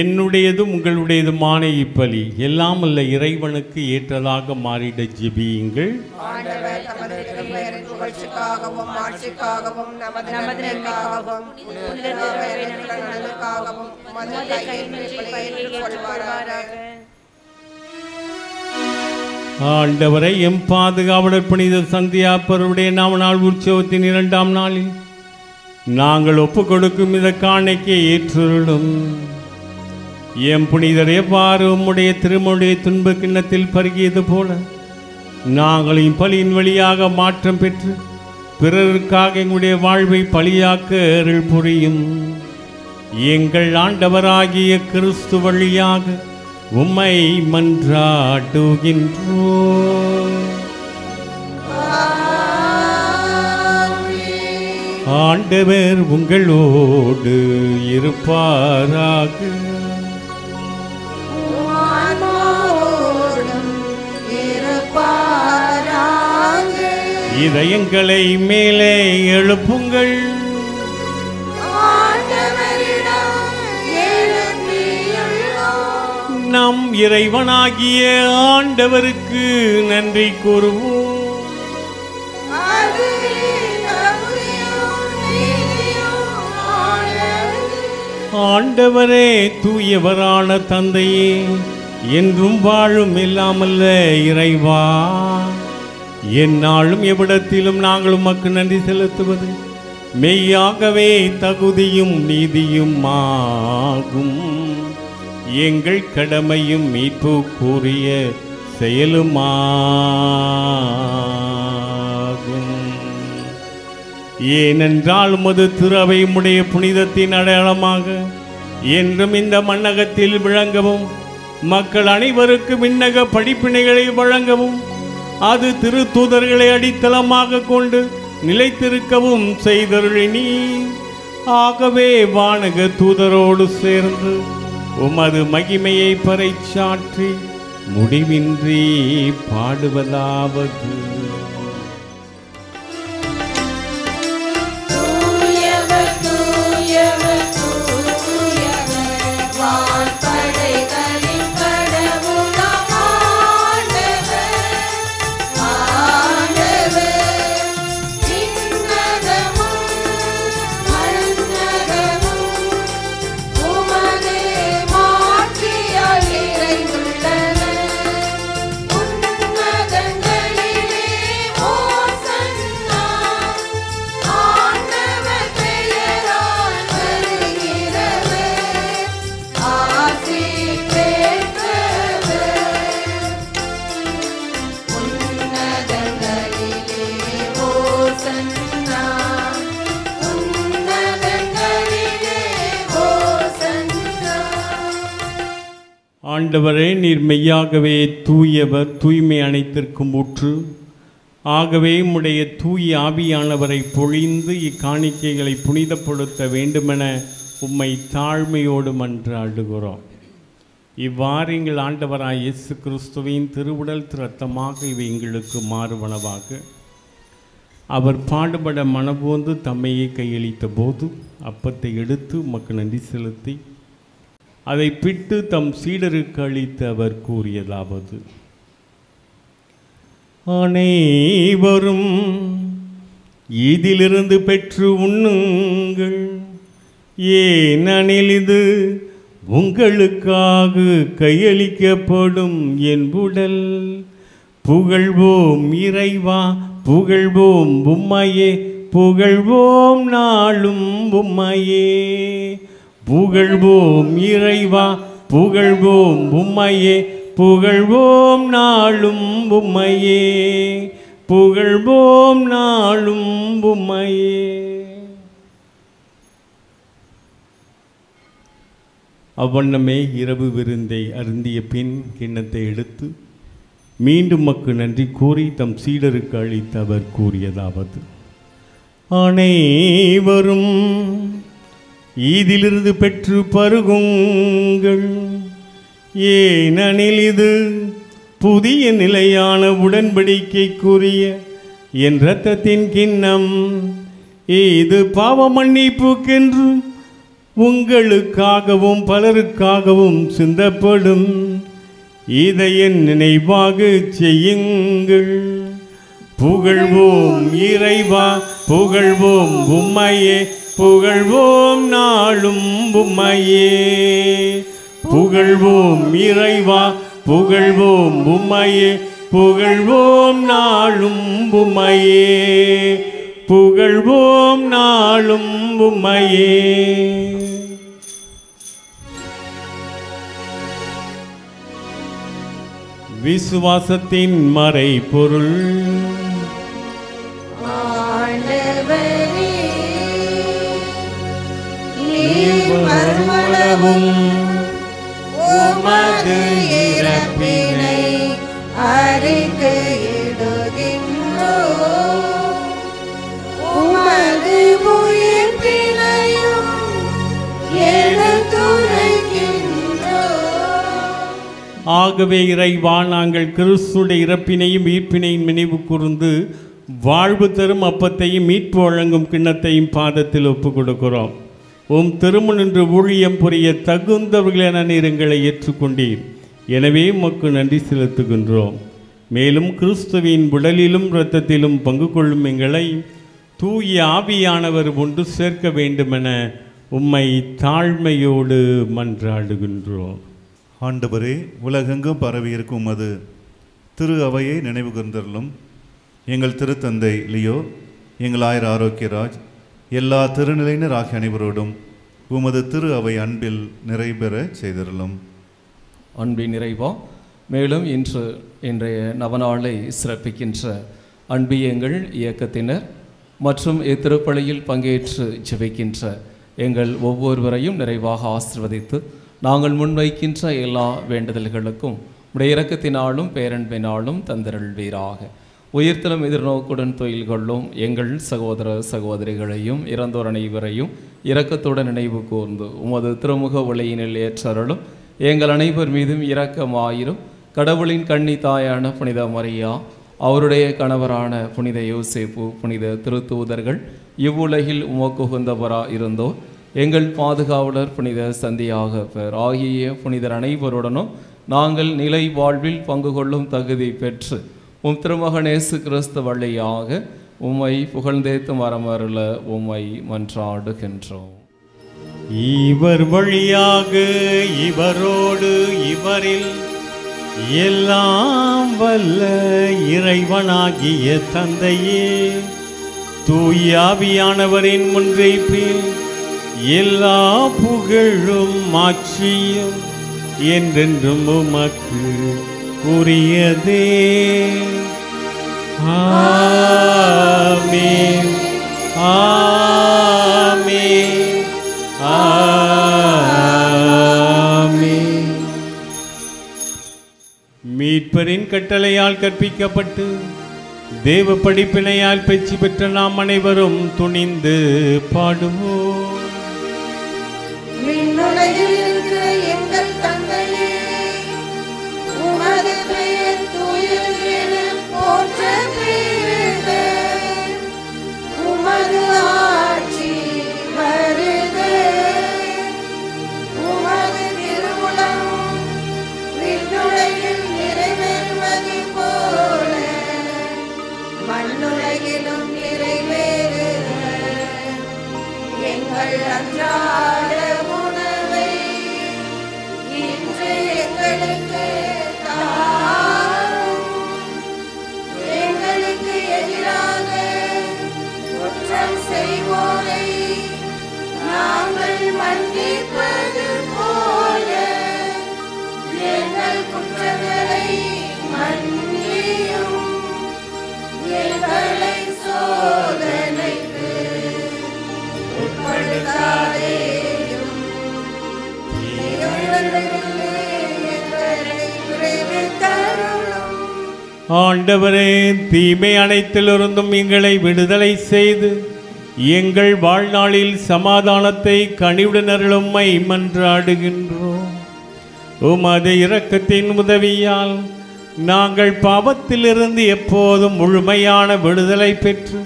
என்னுடையதும் உங்களுடையதுமான இப்பலி எல்லாம் அல்ல இறைவனுக்கு ஏற்றதாக மாறிட ஜெபியுங்கள். ஆண்டவர் தமது திருப்பெயரின் புகழ்ச்சிக்காகவும் ஆட்சிக்காகவும் நமது நன்மைக்காகவும் புனித திருப்பெயரின் நலனுக்காகவும் உமது கையின்படி ஏற்றுக்கொள்வாராக. ஆண்டவரை எம் பாதுகாவலர் புனித சந்தியாப்பருடைய நாமநாள் உற்சவத்தின் 2ஆம் நாளில் நாங்கள் ஒப்பு கொடுக்கும் இந்த காணிக்கை ஏற்றுள்ளும். எம் புனிதர் எவ்வாறு உம்முடைய திருமுடைய துன்ப கிண்ணத்தில் பருகியது போல நாங்கள் இப்பலியின் வழியாக மாற்றம் பெற்று பிறருக்காக எங்களுடைய வாழ்வை பலியாக்க அருள் புரியும். எங்கள் ஆண்டவராகிய கிறிஸ்து வழியாக உம்மை மன்றாடுகின்றோம். ஆண்டவர் உங்களோடு இருப்பாராக. இதயங்களை மேலே எழுப்புங்கள். நம் இறைவனாகிய ஆண்டவருக்கு நன்றி கூறுவோம். ஆண்டவரே, தூயவரான தந்தையே, என்றும் வாழும் இல்லாமல்ல இறைவா, எந்நாளும் எவ்விடத்திலும் நாங்கள் உமக்கு நன்றி செலுத்துவது மெய்யாகவே தகுதியும் நீதியும் ஆகும். எங்கள் கடமையும் மீட்பு கூறிய செயலுமாகும். ஏனென்றால் உமது திருவை உடைய புனிதத்தின் அடையாளமாக என்றும் இந்த மண்ணகத்தில் விளங்கவும் மக்கள் அனைவருக்கு விண்ணக படிப்பினைகளை வழங்கவும் அது திருத்தூதர்களை அடித்தளமாக கொண்டு நிலைத்திருக்கவும் செய்தருளினீ. ஆகவே வானக தூதரோடு சேர்ந்து உமது மகிமையை பறைசாற்றி முடிவின்றி பாடுவதாவது. ஆண்டவரே, நீர் மெய்யாகவே தூயவர், தூய்மை அனைத்திற்கும் ஊற்று. ஆகவே உம்முடைய தூய ஆவியானவரை பொழிந்து இக்காணிக்கைகளை புனிதப்படுத்த வேண்டுமென உம்மை தாழ்மையோடு மன்றாடுகிறோம். இவ்வாறு எங்கள் ஆண்டவராய் இயேசு கிறிஸ்துவின் திருவுடல் இரத்தமாக இவை எங்களுக்கு மாறுவனவாக அவர் பாடுபட மனபோந்து தம்மையே கையளித்த போது அப்பத்தை எடுத்து உமக்கு நன்றி செலுத்தி அதை பிட்டு தம் சீடருக்கு அளித்து அவர் கூறியதாவது: அனைவரும் இதிலிருந்து பெற்று உண்ணுங்கள், ஏனெனில் இது உங்களுக்காக கையளிக்கப்படும் என் உடல். புகழ்வோம் இறைவா, புகழ்வோம் உம்மையே, புகழ்வோம் நாளும் உம்மையே. புகழ்வோம் இறைவா, புகழ்வோம் உம்மையே, புகழ்வோம் நாளும் உம்மையே, புகழ்வோம் நாளும் உம்மையே. அவ்வண்ணமே இரவு விருந்தை அருந்திய பின் கிண்ணத்தை எடுத்து மீண்டும் மக்கு நன்றி கூறி தம் சீடருக்கு அளித்து அவர் கூறியதாவது: அனைவரும் இதிலிருந்து பெற்று பருகுங்கள், ஏனெனில் இது புதிய நிலையான உடன்படிக்கைக்குரிய என் இரத்தத்தின் கிண்ணம். இது பாவ மன்னிப்புக்கென்று உங்களுக்காகவும் பலருக்காகவும் சிந்தப்படும். இதை என் நினைவாக செய்யுங்கள். புகழ்வோம் இறைவா, புகழ்வோம் உம்மையே, புகழ்வோம் நாளும் உம்மையே. புகழ்வோம் இறைவா, புகழ்வோம் உம்மையே, புகழ்வோம் நாளும் உம்மையே, புகழ்வோம் நாளும் உம்மையே. விசுவாசத்தின் மறைபொருள். மறுமளவும் உமது இறப்பினை அறிக்கையிடுகின்றோம், உமது உயிர்ப்பினையும் எடுத்துரைக்கின்றோம். ஆகவே இறைவா, நாங்கள் கிறிஸ்துடைய இறப்பினையும் மீட்பினையும் நினைவு கூர்ந்து வாழ்வு தரும் அப்பத்தையும் மீட்பு வழங்கும் கிண்ணத்தையும் பாதத்தில் ஒப்புக் கொடுக்கிறோம். உம் திருமணன்று ஊழியம் புரிய தகுந்தவர்களென நீர் எங்களை ஏற்றுக்கொண்டீர். எனவே உமக்கு நன்றி செலுத்துகின்றோம். மேலும் கிறிஸ்துவின் உடலிலும் இரத்தத்திலும் பங்கு கொள்ளும் எங்களை தூய ஆவியானவர் ஒன்று சேர்க்க வேண்டுமென உம்மை தாழ்மையோடு மன்றாடுகின்றோம். ஆண்டவரே, உலகெங்கும் பரவியிருக்கும் அது திரு அவையை நினைவு கூர்ந்தருளும். எங்கள் திருத்தந்தை லியோ, எங்கள் ஆயர் ஆரோக்கியராஜ், எல்லா திருநிலையினர் ஆகிய அனைவரோடும் உமது திரு அவை அன்பில் நிறைபெற செய்தருளும். அன்பின் நிறைவா, மேலும் இன்றைய நவநாளை சிறப்பிக்கின்ற அன்பியங்கள் இயக்கத்தினர் மற்றும் இத்திருப்பலியில் பங்கேற்று ஜெபிக்கின்ற எங்கள் ஒவ்வொருவரையும் நிறைவாக ஆசீர்வதித்து நாங்கள் முன்வைக்கின்ற எல்லா வேண்டுதல்களுக்கும் உடைய இரக்கத்தினாலும் பேரன்பினாலும் தந்தருள்வீராக. உயிர்த்தலும் எதிர்நோக்குடன் தொழில் கொள்ளும் எங்கள் சகோதர சகோதரிகளையும் இறந்தோர் அனைவரையும் இரக்கத்துடன் நினைவு கூர்ந்து உமது திருமுக ஒளியினில் ஏற்றருளும். எங்கள் அனைவர் மீதும் இரக்கமாயிரும். கடவுளின் கன்னி தாயான புனித மரியா, அவருடைய கணவரான புனித யோசேப்பு, புனித திருத்தூதர்கள், இவ்வுலகில் உமக்கு உகந்தவரா இருந்தோர், எங்கள் பாதுகாவலர் புனித சந்தியாகப்பர் ஆகிய புனிதர் அனைவருடனும் நாங்கள் நிலை வாழ்வில் பங்கு கொள்ளும் தகுதி பெற்று உம் திருமகன் இயேசு கிறிஸ்து வழியாக உம்மை புகழ்ந்தேத்து மரமருள உம்மை மன்றாடுகின்றோம். இவர் வழியாக இவரோடு இவரில் எல்லாம் வல்ல இறைவனாகிய தந்தையே, தூயாவியானவரின் முன்வைப்பில் எல்லா புகழும் மாட்சியும் என்றென்றும் உமக்கு உரியதே. ஆமென், ஆமென், ஆமென். மீட்பரின் கட்டளையால் கற்பிக்கப்பட்டு தேவ படிப்பினையால் பெற்று பெற்ற நாம் அனைவரும் துணிந்து பாடுவோம். விண்ணுலகில் இருக்கிற எங்கள் தந்தையே, உமது பெயர் தூயது என போற்ற பெறுக. உமது ஆட்சி வருக. உமது திருவுளம் விண்ணுலகில் நிறைவேறுவது போல மண்ணுலகிலும் நிறைவேறுக. எங்கள் அன்றாட உணவை இன்று எங்களுக்கு தாரும். எங்களுக்கு எதிராக குற்றம் செய்வோரை நாங்கள் மன்னிப்பது போல எங்கள் குற்றங்களை மன்னியும். எங்களை சோதனைக்கு உட்படுத்தாதேயும், தீயோனிடமிருந்து எங்களை விடுவித்தருளும். ஆண்டவரே, தீமை அனைத்திலிருந்தும் எங்களை விடுதலை செய்து எங்கள் வாழ்நாளில் சமாதானத்தை கனிவுடன் அருளும்மை மன்றாடுகின்றோம். உமது இரக்கத்தின் உதவியால் நாங்கள் பாவத்திலிருந்து எப்போதும் முழுமையான விடுதலை பெற்று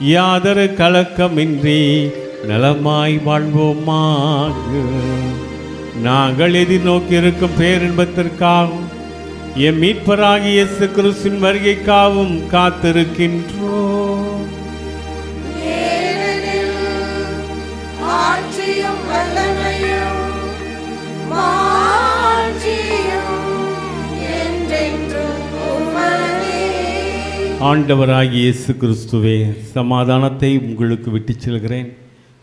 யாதொரு கலக்கமின்றி நலமாய் வாழ்வோமாக. நாங்கள் எதிர்நோக்கியிருக்கும் பேரின்பத்திற்காகவும் எம் மீட்பராகிய இயேசு கிறிஸ்துவின் வருகைக்காகவும் காத்திருக்கின்றோம். ஆட்சியும் வல்லமையும் மாட்சியும் என்றென்றும் உமதே. ஆண்டவராகிய இயேசு கிறிஸ்துவே, சமாதானத்தை உங்களுக்கு விட்டுச் செல்கிறேன்,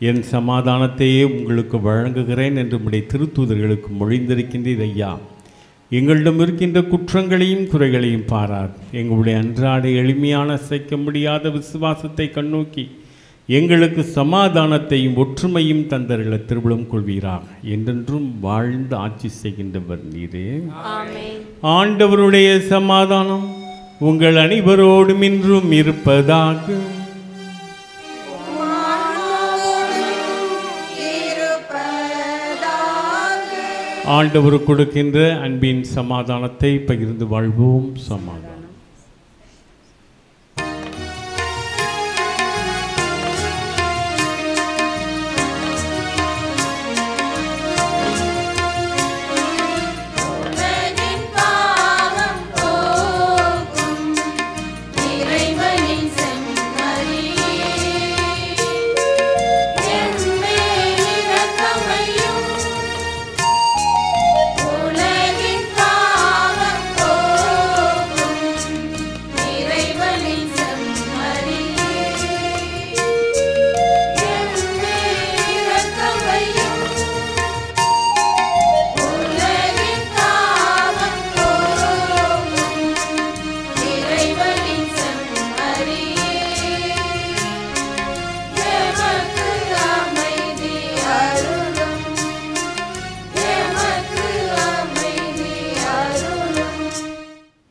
என் சமாதானத்தையே உங்களுக்கு வழங்குகிறேன் என்று உம்முடைய திருத்தூதர்களுக்கு மொழிந்திருக்கின்றீர் ஐயா. எங்களிடம் இருக்கின்ற குற்றங்களையும் குறைகளையும் பாரார். எங்களுடைய அன்றாட எளிமையான அசைக்க முடியாத விசுவாசத்தை கண்ணோக்கி எங்களுக்கு சமாதானத்தையும் ஒற்றுமையும் தந்தருள திருவிழம் கொள்வீராக. என்றென்றும் வாழ்ந்து ஆட்சி செய்கின்றவர் நீரே. ஆண்டவருடைய சமாதானம் உங்கள் அனைவரோடும் இன்றும் இருப்பதாக. ஆண்டவர் கொடுக்கின்ற அன்பின் சமாதானத்தை பகிர்ந்து வாழ்வோம். சமாதானம்.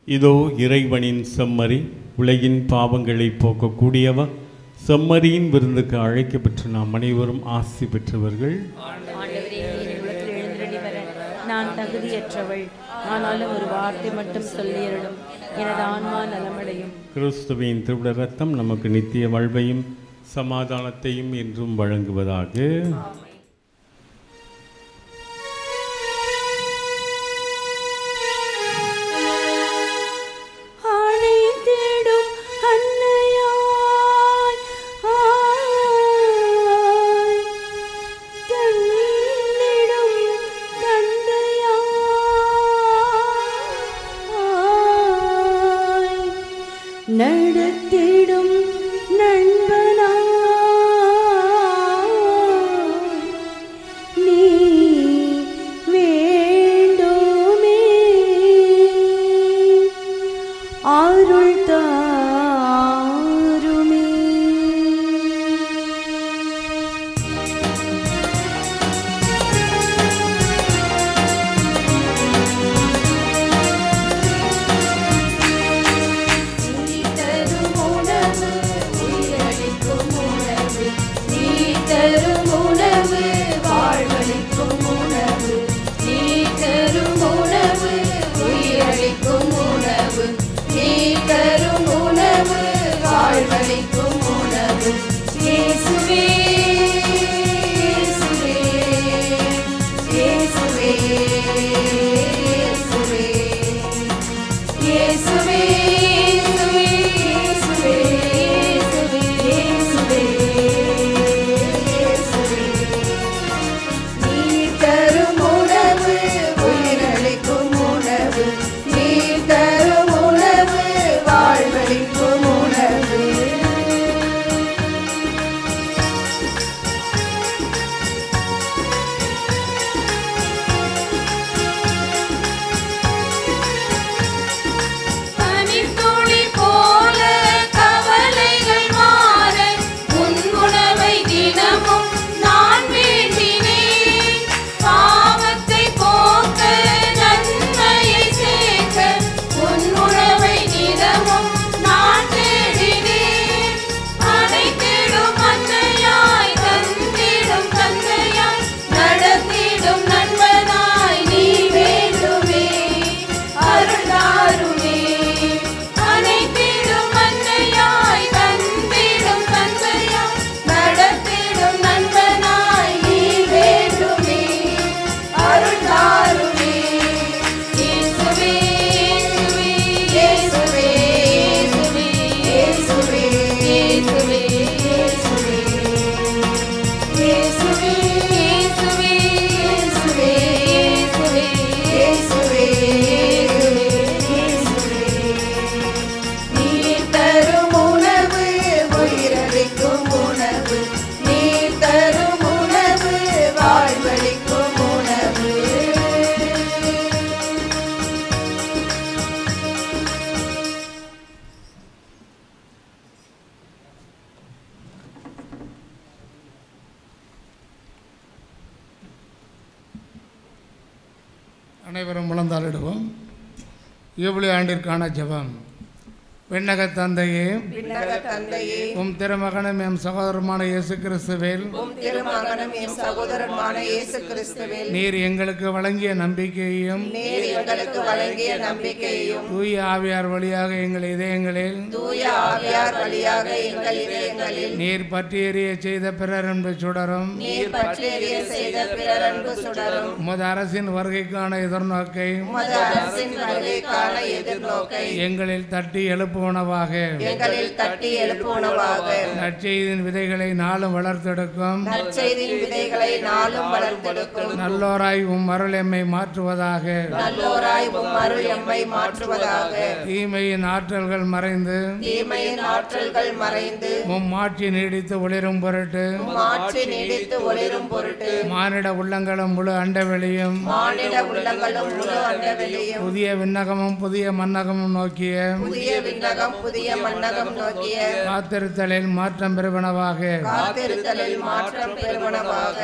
இதோ இறைவனின் செம்மறி, உலகின் பாவங்களை போக்கக்கூடியவர். செம்மறியின் விருந்துக்கு அழைக்கப்பட்டு நாம் அனைவரும் ஆசி பெற்றவர்கள். நான் தகுதியற்றவள், ஆனாலும் ஒரு வார்த்தை மட்டும் சொல்லியருளும், எனது ஆன்மா நலமடையும். கிறிஸ்துவின் திருவிட ரத்தம் நமக்கு நித்திய வாழ்வையும் சமாதானத்தையும் என்றும் வழங்குவதாக. நடத்திடும் நண்பனாய் அனைவரும் முழந்தாளிடுவோம். யூபிலி ஆண்டிற்கான ஜெபம். விண்ணக தந்தையே, உம் திருமகனும் எம் சகோதரமான இயேசு கிறிஸ்துவில் நீர் எங்களுக்கு வழங்கிய நம்பிக்கையையும் தூய ஆவியார் வழியாக எங்கள் இதயங்களில் நீர் பற்றி எறிய செய்த பிறர் அன்பு சுடரும் உமது அரசின் வருகைக்கான எதிர்நோக்கை எங்களில் தட்டி எழுப்புவனவாக நற்செய்தியின் விதைகளை நாளும் வளர்த்தெடுக்கும் நல்லோராய் உம் அருள் எம்மை மாற்றுவதாக. தீமையின் ஆற்றல்கள் மறைந்து உம் ஆட்சி நீடித்து ஒளிரும் பொருட்டு மானிட உள்ளங்களும் முழு அண்டவெளியும் புதிய விண்ணகமும் புதிய மன்னகமும் நோக்கிய காத்திருத்தலில் மாற்றம் பெறுவனவாக.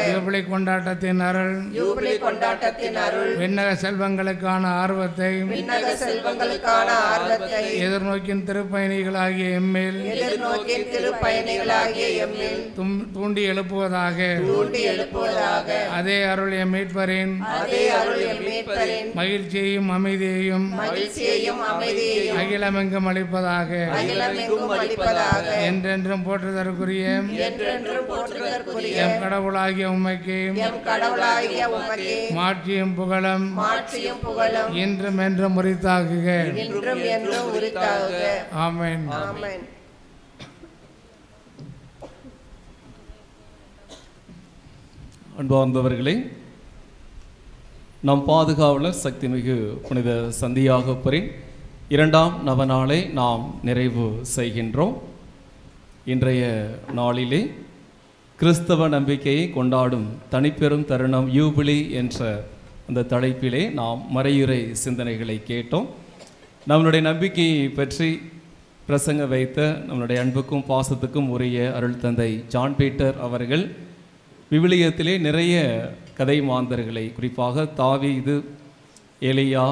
யூபிலி கொண்டாட்டத்தின் அருள் விண்ணக செல்வங்களுக்கான ஆர்வத்தை எதிர்நோக்கின் திருப்பயணிகளாகிய எம்மில் தூண்டி எழுப்புவதாக. அதே அருள் எம் மீட்பரின் மகிழ்ச்சியையும் அமைதியையும் அகிலமெங்கும் அளிப்பதாக. என்றென்றும் போற்றுதற்குரிய எம் கடவுளாகிய உம்மைக்கு மாட்சியும் புகழும் இன்றும் என்றும் உரித்தாகுக. ஆமென். அன்பார்ந்தவர்களே, நம் பாதுகாவலர் சக்திமிகு புனித சந்தியாகப்பரின் 2ஆம் நவநாளை நாம் நிறைவு செய்கின்றோம். இன்றைய நாளிலே கிறிஸ்தவ நம்பிக்கையை கொண்டாடும் தனிப்பெரும் தருணம் யூபிலி என்ற அந்த தலைப்பிலே நாம் மறையுரை சிந்தனைகளை கேட்டோம். நம்மளுடைய நம்பிக்கையை பற்றி பிரசங்க வைத்த நம்முடைய அன்புக்கும் பாசத்துக்கும் உரிய அருள் தந்தை ஜான் பீட்டர் அவர்கள் விவிலியத்திலே நிறைய கதை மாந்தர்களை, குறிப்பாக தாவீது, எலியா,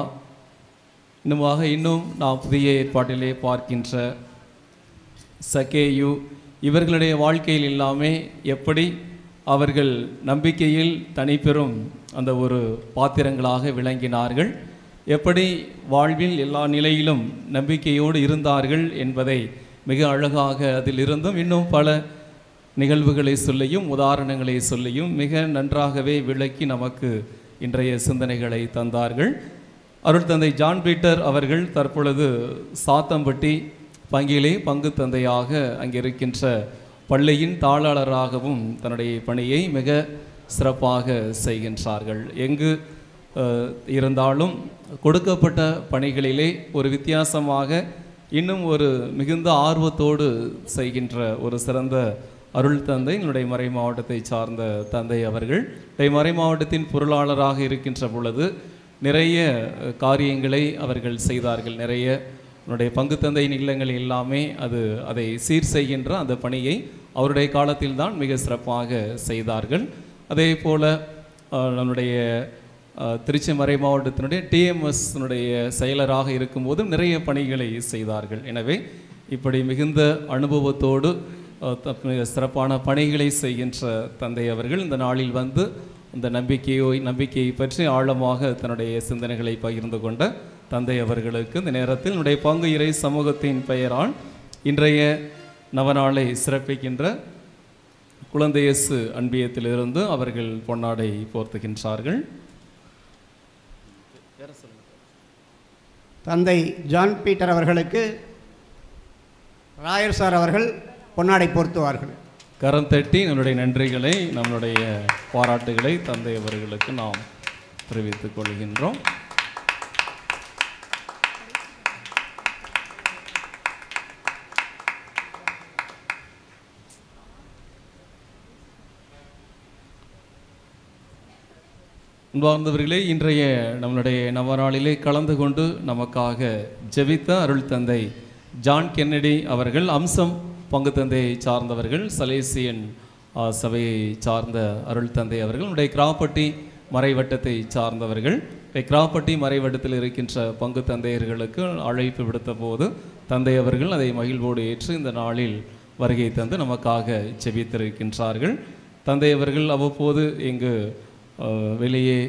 இன்னும் நாம் புதிய ஏற்பாட்டிலே பார்க்கின்ற சக்கேயு, இவர்களுடைய வாழ்க்கையில் எல்லாமே எப்படி அவர்கள் நம்பிக்கையில் தனிப்பெரும் அந்த ஒரு பாத்திரங்களாக விளங்கினார்கள், எப்படி வாழ்வில் எல்லா நிலையிலும் நம்பிக்கையோடு இருந்தார்கள் என்பதை மிக அழகாக அதிலிருந்தும் இன்னும் பல நிகழ்வுகளை சொல்லியும் உதாரணங்களை சொல்லியும் மிக நன்றாகவே விளக்கி நமக்கு இன்றைய சிந்தனைகளை தந்தார்கள். அருள் தந்தை ஜான் பீட்டர் அவர்கள் தற்பொழுது சாத்தம்பட்டி பங்கிலே பங்கு தந்தையாக அங்கே இருக்கின்ற பள்ளியின் தாளாளராகவும் தன்னுடைய பணியை மிக சிறப்பாக செய்கின்றார்கள். எங்கு இருந்தாலும் கொடுக்கப்பட்ட பணிகளிலே ஒரு வித்தியாசமாக இன்னும் ஒரு மிகுந்த ஆர்வத்தோடு செய்கின்ற ஒரு சிறந்த அருள் தந்தை என்னுடைய மறை மாவட்டத்தை சார்ந்த தந்தை அவர்கள். மறை மாவட்டத்தின் பொருளாளராக இருக்கின்ற பொழுது நிறைய காரியங்களை அவர்கள் செய்தார்கள். நிறைய என்னுடைய பங்கு தந்தையின் இல்லங்கள் எல்லாமே அதை சீர் செய்கின்ற அந்த பணியை அவருடைய காலத்தில் தான் மிக சிறப்பாக செய்தார்கள். அதே போல் நம்முடைய திருச்சி மறை மாவட்டத்தினுடைய டிஎம்எஸ்னுடைய செயலராக இருக்கும்போதும் நிறைய பணிகளை செய்தார்கள். எனவே இப்படி மிகுந்த அனுபவத்தோடு சிறப்பான பணிகளை செய்கின்ற தந்தை அவர்கள் இந்த நாளில் வந்து இந்த நம்பிக்கையை பற்றி ஆழமாக தன்னுடைய சிந்தனைகளை பகிர்ந்து கொண்ட தந்தை அவர்களுக்கு இந்த நேரத்தில் என்னுடைய பங்கு இறை சமூகத்தின் பெயரால் இன்றைய நவநாளை சிறப்பிக்கின்ற குழந்தை இயேசு அன்பியத்திலிருந்து அவர்கள் பொன்னாடை போர்த்துகின்றார்கள். தந்தை ஜான் பீட்டர் அவர்களுக்கு ராயர் சார் அவர்கள் பொன்னாடை போர்த்துவார்கள். கரம் தட்டி நம்மளுடைய நன்றிகளை, நம்மளுடைய பாராட்டுகளை தந்தை அவர்களுக்கு நாம் தெரிவித்துக் கொள்கின்றோம். அன்பார்ந்தவர்களே, இன்றைய நம்மளுடைய நவநாளிலே கலந்து கொண்டு நமக்காக ஜெபித்த அருள் தந்தை ஜான் கென்னடி அவர்கள், அம்சம் பங்கு தந்தையை சார்ந்தவர்கள், சலேசியன் சபையை சார்ந்த அருள் தந்தை அவர்கள், நம்முடைய கிராப்பட்டி மறைவட்டத்தை சார்ந்தவர்கள், கிராப்பட்டி மறைவட்டத்தில் இருக்கின்ற பங்கு தந்தையர்களுக்கு அழைப்பு விடுத்த போது தந்தை அவர்கள் அதை மகிழ்வோடு ஏற்று இந்த நாளில் வருகை தந்து நமக்காக ஜெபித்திருக்கின்றார்கள். தந்தை அவர்கள் அவ்வப்போது இங்கு வெளியே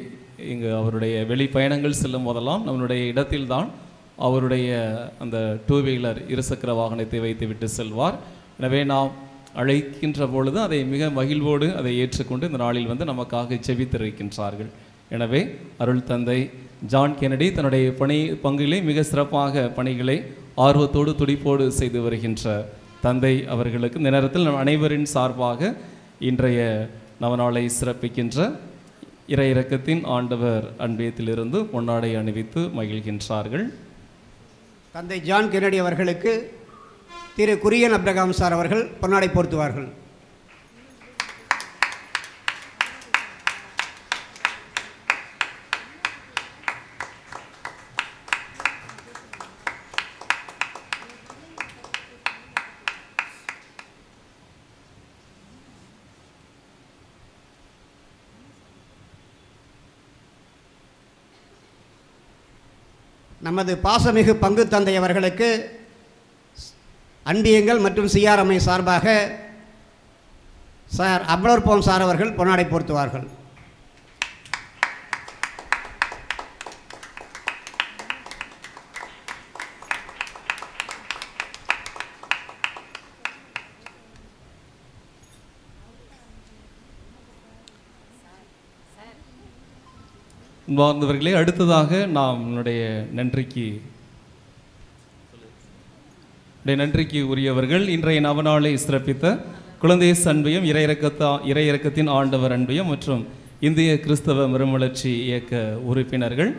இங்கு அவருடைய வெளிப்பயணங்கள் செல்லும் போதெல்லாம் நம்மளுடைய இடத்தில்தான் அவருடைய அந்த 2 வீலர் இருசக்கர வாகனத்தை வைத்துவிட்டு செல்வார். எனவே நாம் அழைக்கின்ற பொழுது அதை மிக மகிழ்வோடு அதை ஏற்றுக்கொண்டு இந்த நாளில் வந்து நமக்காக ஜெபித்திருக்கின்றார்கள். எனவே அருள் தந்தை ஜான் கென்னடி தன்னுடைய பங்கிலே மிக சிறப்பாக பணிகளை ஆர்வத்தோடு துடிப்போடு செய்து வருகின்ற தந்தை அவர்களுக்கு இந்த நேரத்தில் நம் அனைவரின் சார்பாக இன்றைய நவநாளை சிறப்பிக்கின்ற இறை இரக்கத்தின் ஆண்டவர் அன்பியத்திலிருந்து பொன்னாடை அணிவித்து மகிழ்கின்றார்கள். தந்தை ஜான் கென்னடி அவர்களுக்கு திரு குரியன் அப்ரகாம் சார் அவர்கள் பொன்னாடை போர்த்துவார்கள். நமது பாசமிகு பங்கு தந்தை அவர்களுக்கு அன்பியங்கள் மற்றும் சிஆர்எம்ஐ சார்பாக சார் அப்ளோர்போம் சார் அவர்கள் பொன்னாடை போர்த்துவார்கள். வாழ்ந்தவர்களே, அடுத்ததாக நாம் நன்றிக்கு உரியவர்கள் இன்றைய நவநாளை சிறப்பித்த குழந்தை அன்பியம் இறை இரக்கத்தின் ஆண்டவர் அன்பியம் மற்றும் இந்திய கிறிஸ்தவ மறுமலர்ச்சி இயக்க உறுப்பினர்கள்.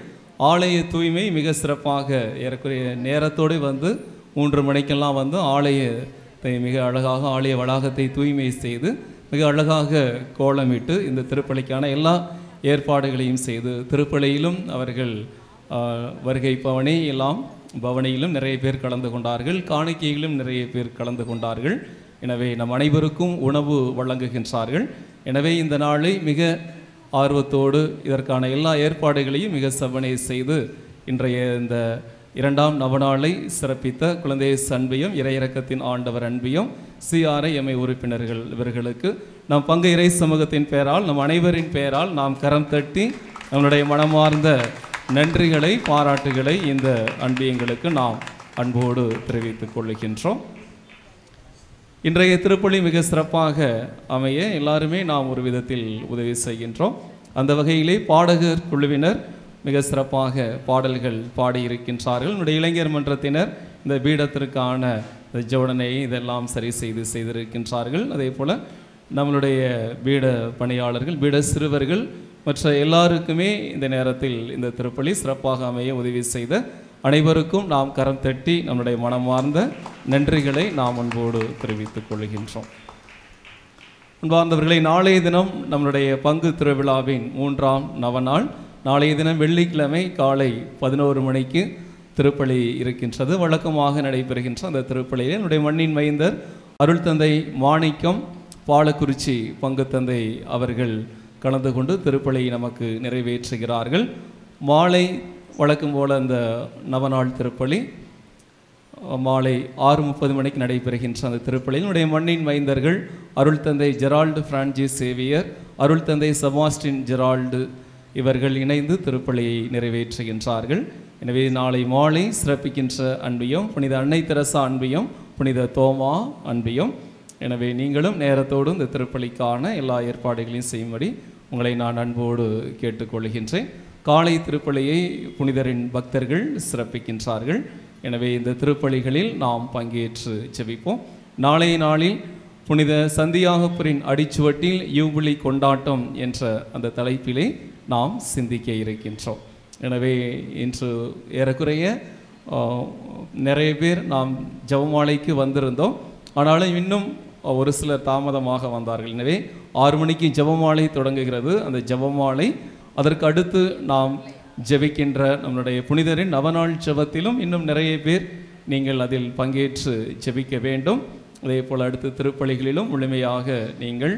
ஆலய தூய்மை மிக சிறப்பாக ஏறக்குறைய நேரத்தோடு வந்து 3 மணிக்கெல்லாம் வந்து ஆலயத்தை மிக அழகாக ஆலய வளாகத்தை தூய்மை செய்து மிக அழகாக கோலமிட்டு இந்த திருப்பலிக்கான எல்லா ஏற்பாடுகளையும் செய்து திருப்பலியிலும் அவர்கள் வருகை பவனியிலும் நிறைய பேர் கலந்து கொண்டார்கள். காணிக்கையிலும் நிறைய பேர் கலந்து கொண்டார்கள். எனவே நம் அனைவருக்கும் உணவு வழங்குகின்றார்கள். எனவே இந்த நாளை மிக ஆர்வத்தோடு இதற்கான எல்லா ஏற்பாடுகளையும் மிக செவ்வனே செய்து இன்றைய இந்த 2ஆம் நவநாளை சிறப்பித்த குழந்தை அன்பியம் இறை இரக்கத்தின் ஆண்டவர் அன்பியம் சிஆர்ஐஎம்ஐ உறுப்பினர்கள் இவர்களுக்கு நம் பங்கு இறை சமூகத்தின் பெயரால் நம் அனைவரின் பெயரால் நாம் கரம் தட்டி நம்மளுடைய மனமார்ந்த நன்றிகளை பாராட்டுகளை இந்த அன்பியங்களுக்கு நாம் அன்போடு தெரிவித்துக் கொள்கின்றோம். இன்றைய திருப்பலி மிக சிறப்பாக அமைய எல்லாருமே நாம் ஒரு விதத்தில் உதவி செய்கின்றோம். அந்த வகையிலே பாடகர் குழுவினர் மிக சிறப்பாக பாடல்கள் பாடியிருக்கின்றார்கள். நம்முடைய இளைஞர் மன்றத்தினர் இந்த பீடத்திற்கான ஜோடனை இதெல்லாம் சரி செய்திருக்கின்றார்கள். அதே போல் நம்மளுடைய பீட பணியாளர்கள் பீட சிறுவர்கள் மற்ற எல்லாருக்குமே இந்த நேரத்தில் இந்த திருப்பலி சிறப்பாக அமைய உதவி செய்த அனைவருக்கும் நாம் கரம் தட்டி நம்முடைய மனமார்ந்த நன்றிகளை நாம் அன்போடு தெரிவித்துக் கொள்கின்றோம். அன்பார்ந்தவர்களை, நாளைய தினம் நம்மளுடைய பங்கு திருவிழாவின் 3ஆம் நவநாள். நாளைய தினம் வெள்ளிக்கிழமை காலை 11 மணிக்கு திருப்பலி இருக்கின்றது. வழக்கமாக நடைபெறுகின்ற அந்த திருப்பலியில் என்னுடைய மண்ணின் மைந்தர் அருள் தந்தை மாணிக்கம் பாலக்குறிச்சி பங்கு தந்தை அவர்கள் கலந்து கொண்டு திருப்பலியை நமக்கு நிறைவேற்றுகிறார்கள். மாலை வழக்கம் போல் அந்த நவநாள் திருப்பலி மாலை 6:30 மணிக்கு நடைபெறுகின்ற அந்த திருப்பலியில் என்னுடைய மண்ணின் மைந்தர்கள் அருள் தந்தை ஜெரால்டு பிரான்சிஸ் சேவியர், அருள் தந்தை செபாஸ்டின் ஜெரால்டு இவர்கள் இணைந்து திருப்பலியை நிறைவேற்றுகின்றார்கள். எனவே நாளை மாலை சிறப்பிக்கின்ற அன்பியம் புனித அன்னை தெரசா அன்பியம், புனித தோமா அன்பியம். எனவே நீங்களும் நேரத்தோடு இந்த திருப்பலிக்கான எல்லா ஏற்பாடுகளையும் செய்யும்படி உங்களை நான் அன்போடு கேட்டுக்கொள்கின்றேன். காலை திருப்பலியை புனிதரின் பக்தர்கள் சிறப்பிக்கின்றார்கள். எனவே இந்த திருப்பலிகளில் நாம் பங்கேற்று ஜெபிப்போம். நாளைய நாளில் புனித சந்தியாகப்பரின் அடிச்சுவட்டில் யூபிலி கொண்டாட்டம் என்ற அந்த தலைப்பிலே நாம் சிந்திக்க இருக்கின்றோம். எனவே இன்று ஏறக்குறைய நிறைய பேர் நாம் ஜெபமாலைக்கு வந்திருந்தோம். ஆனாலும் இன்னும் ஒரு சிலர் தாமதமாக வந்தார்கள். எனவே 6 மணிக்கு ஜெபமாலை தொடங்குகிறது. அந்த ஜெபமாலை அதற்கு அடுத்து நாம் ஜெபிக்கின்ற நம்மளுடைய புனிதரின் நவநாள் ஜெபத்திலும் இன்னும் நிறைய பேர் நீங்கள் அதில் பங்கேற்று ஜெபிக்க வேண்டும். அதே போல் அடுத்த திருப்பலிகளிலும் முழுமையாக நீங்கள்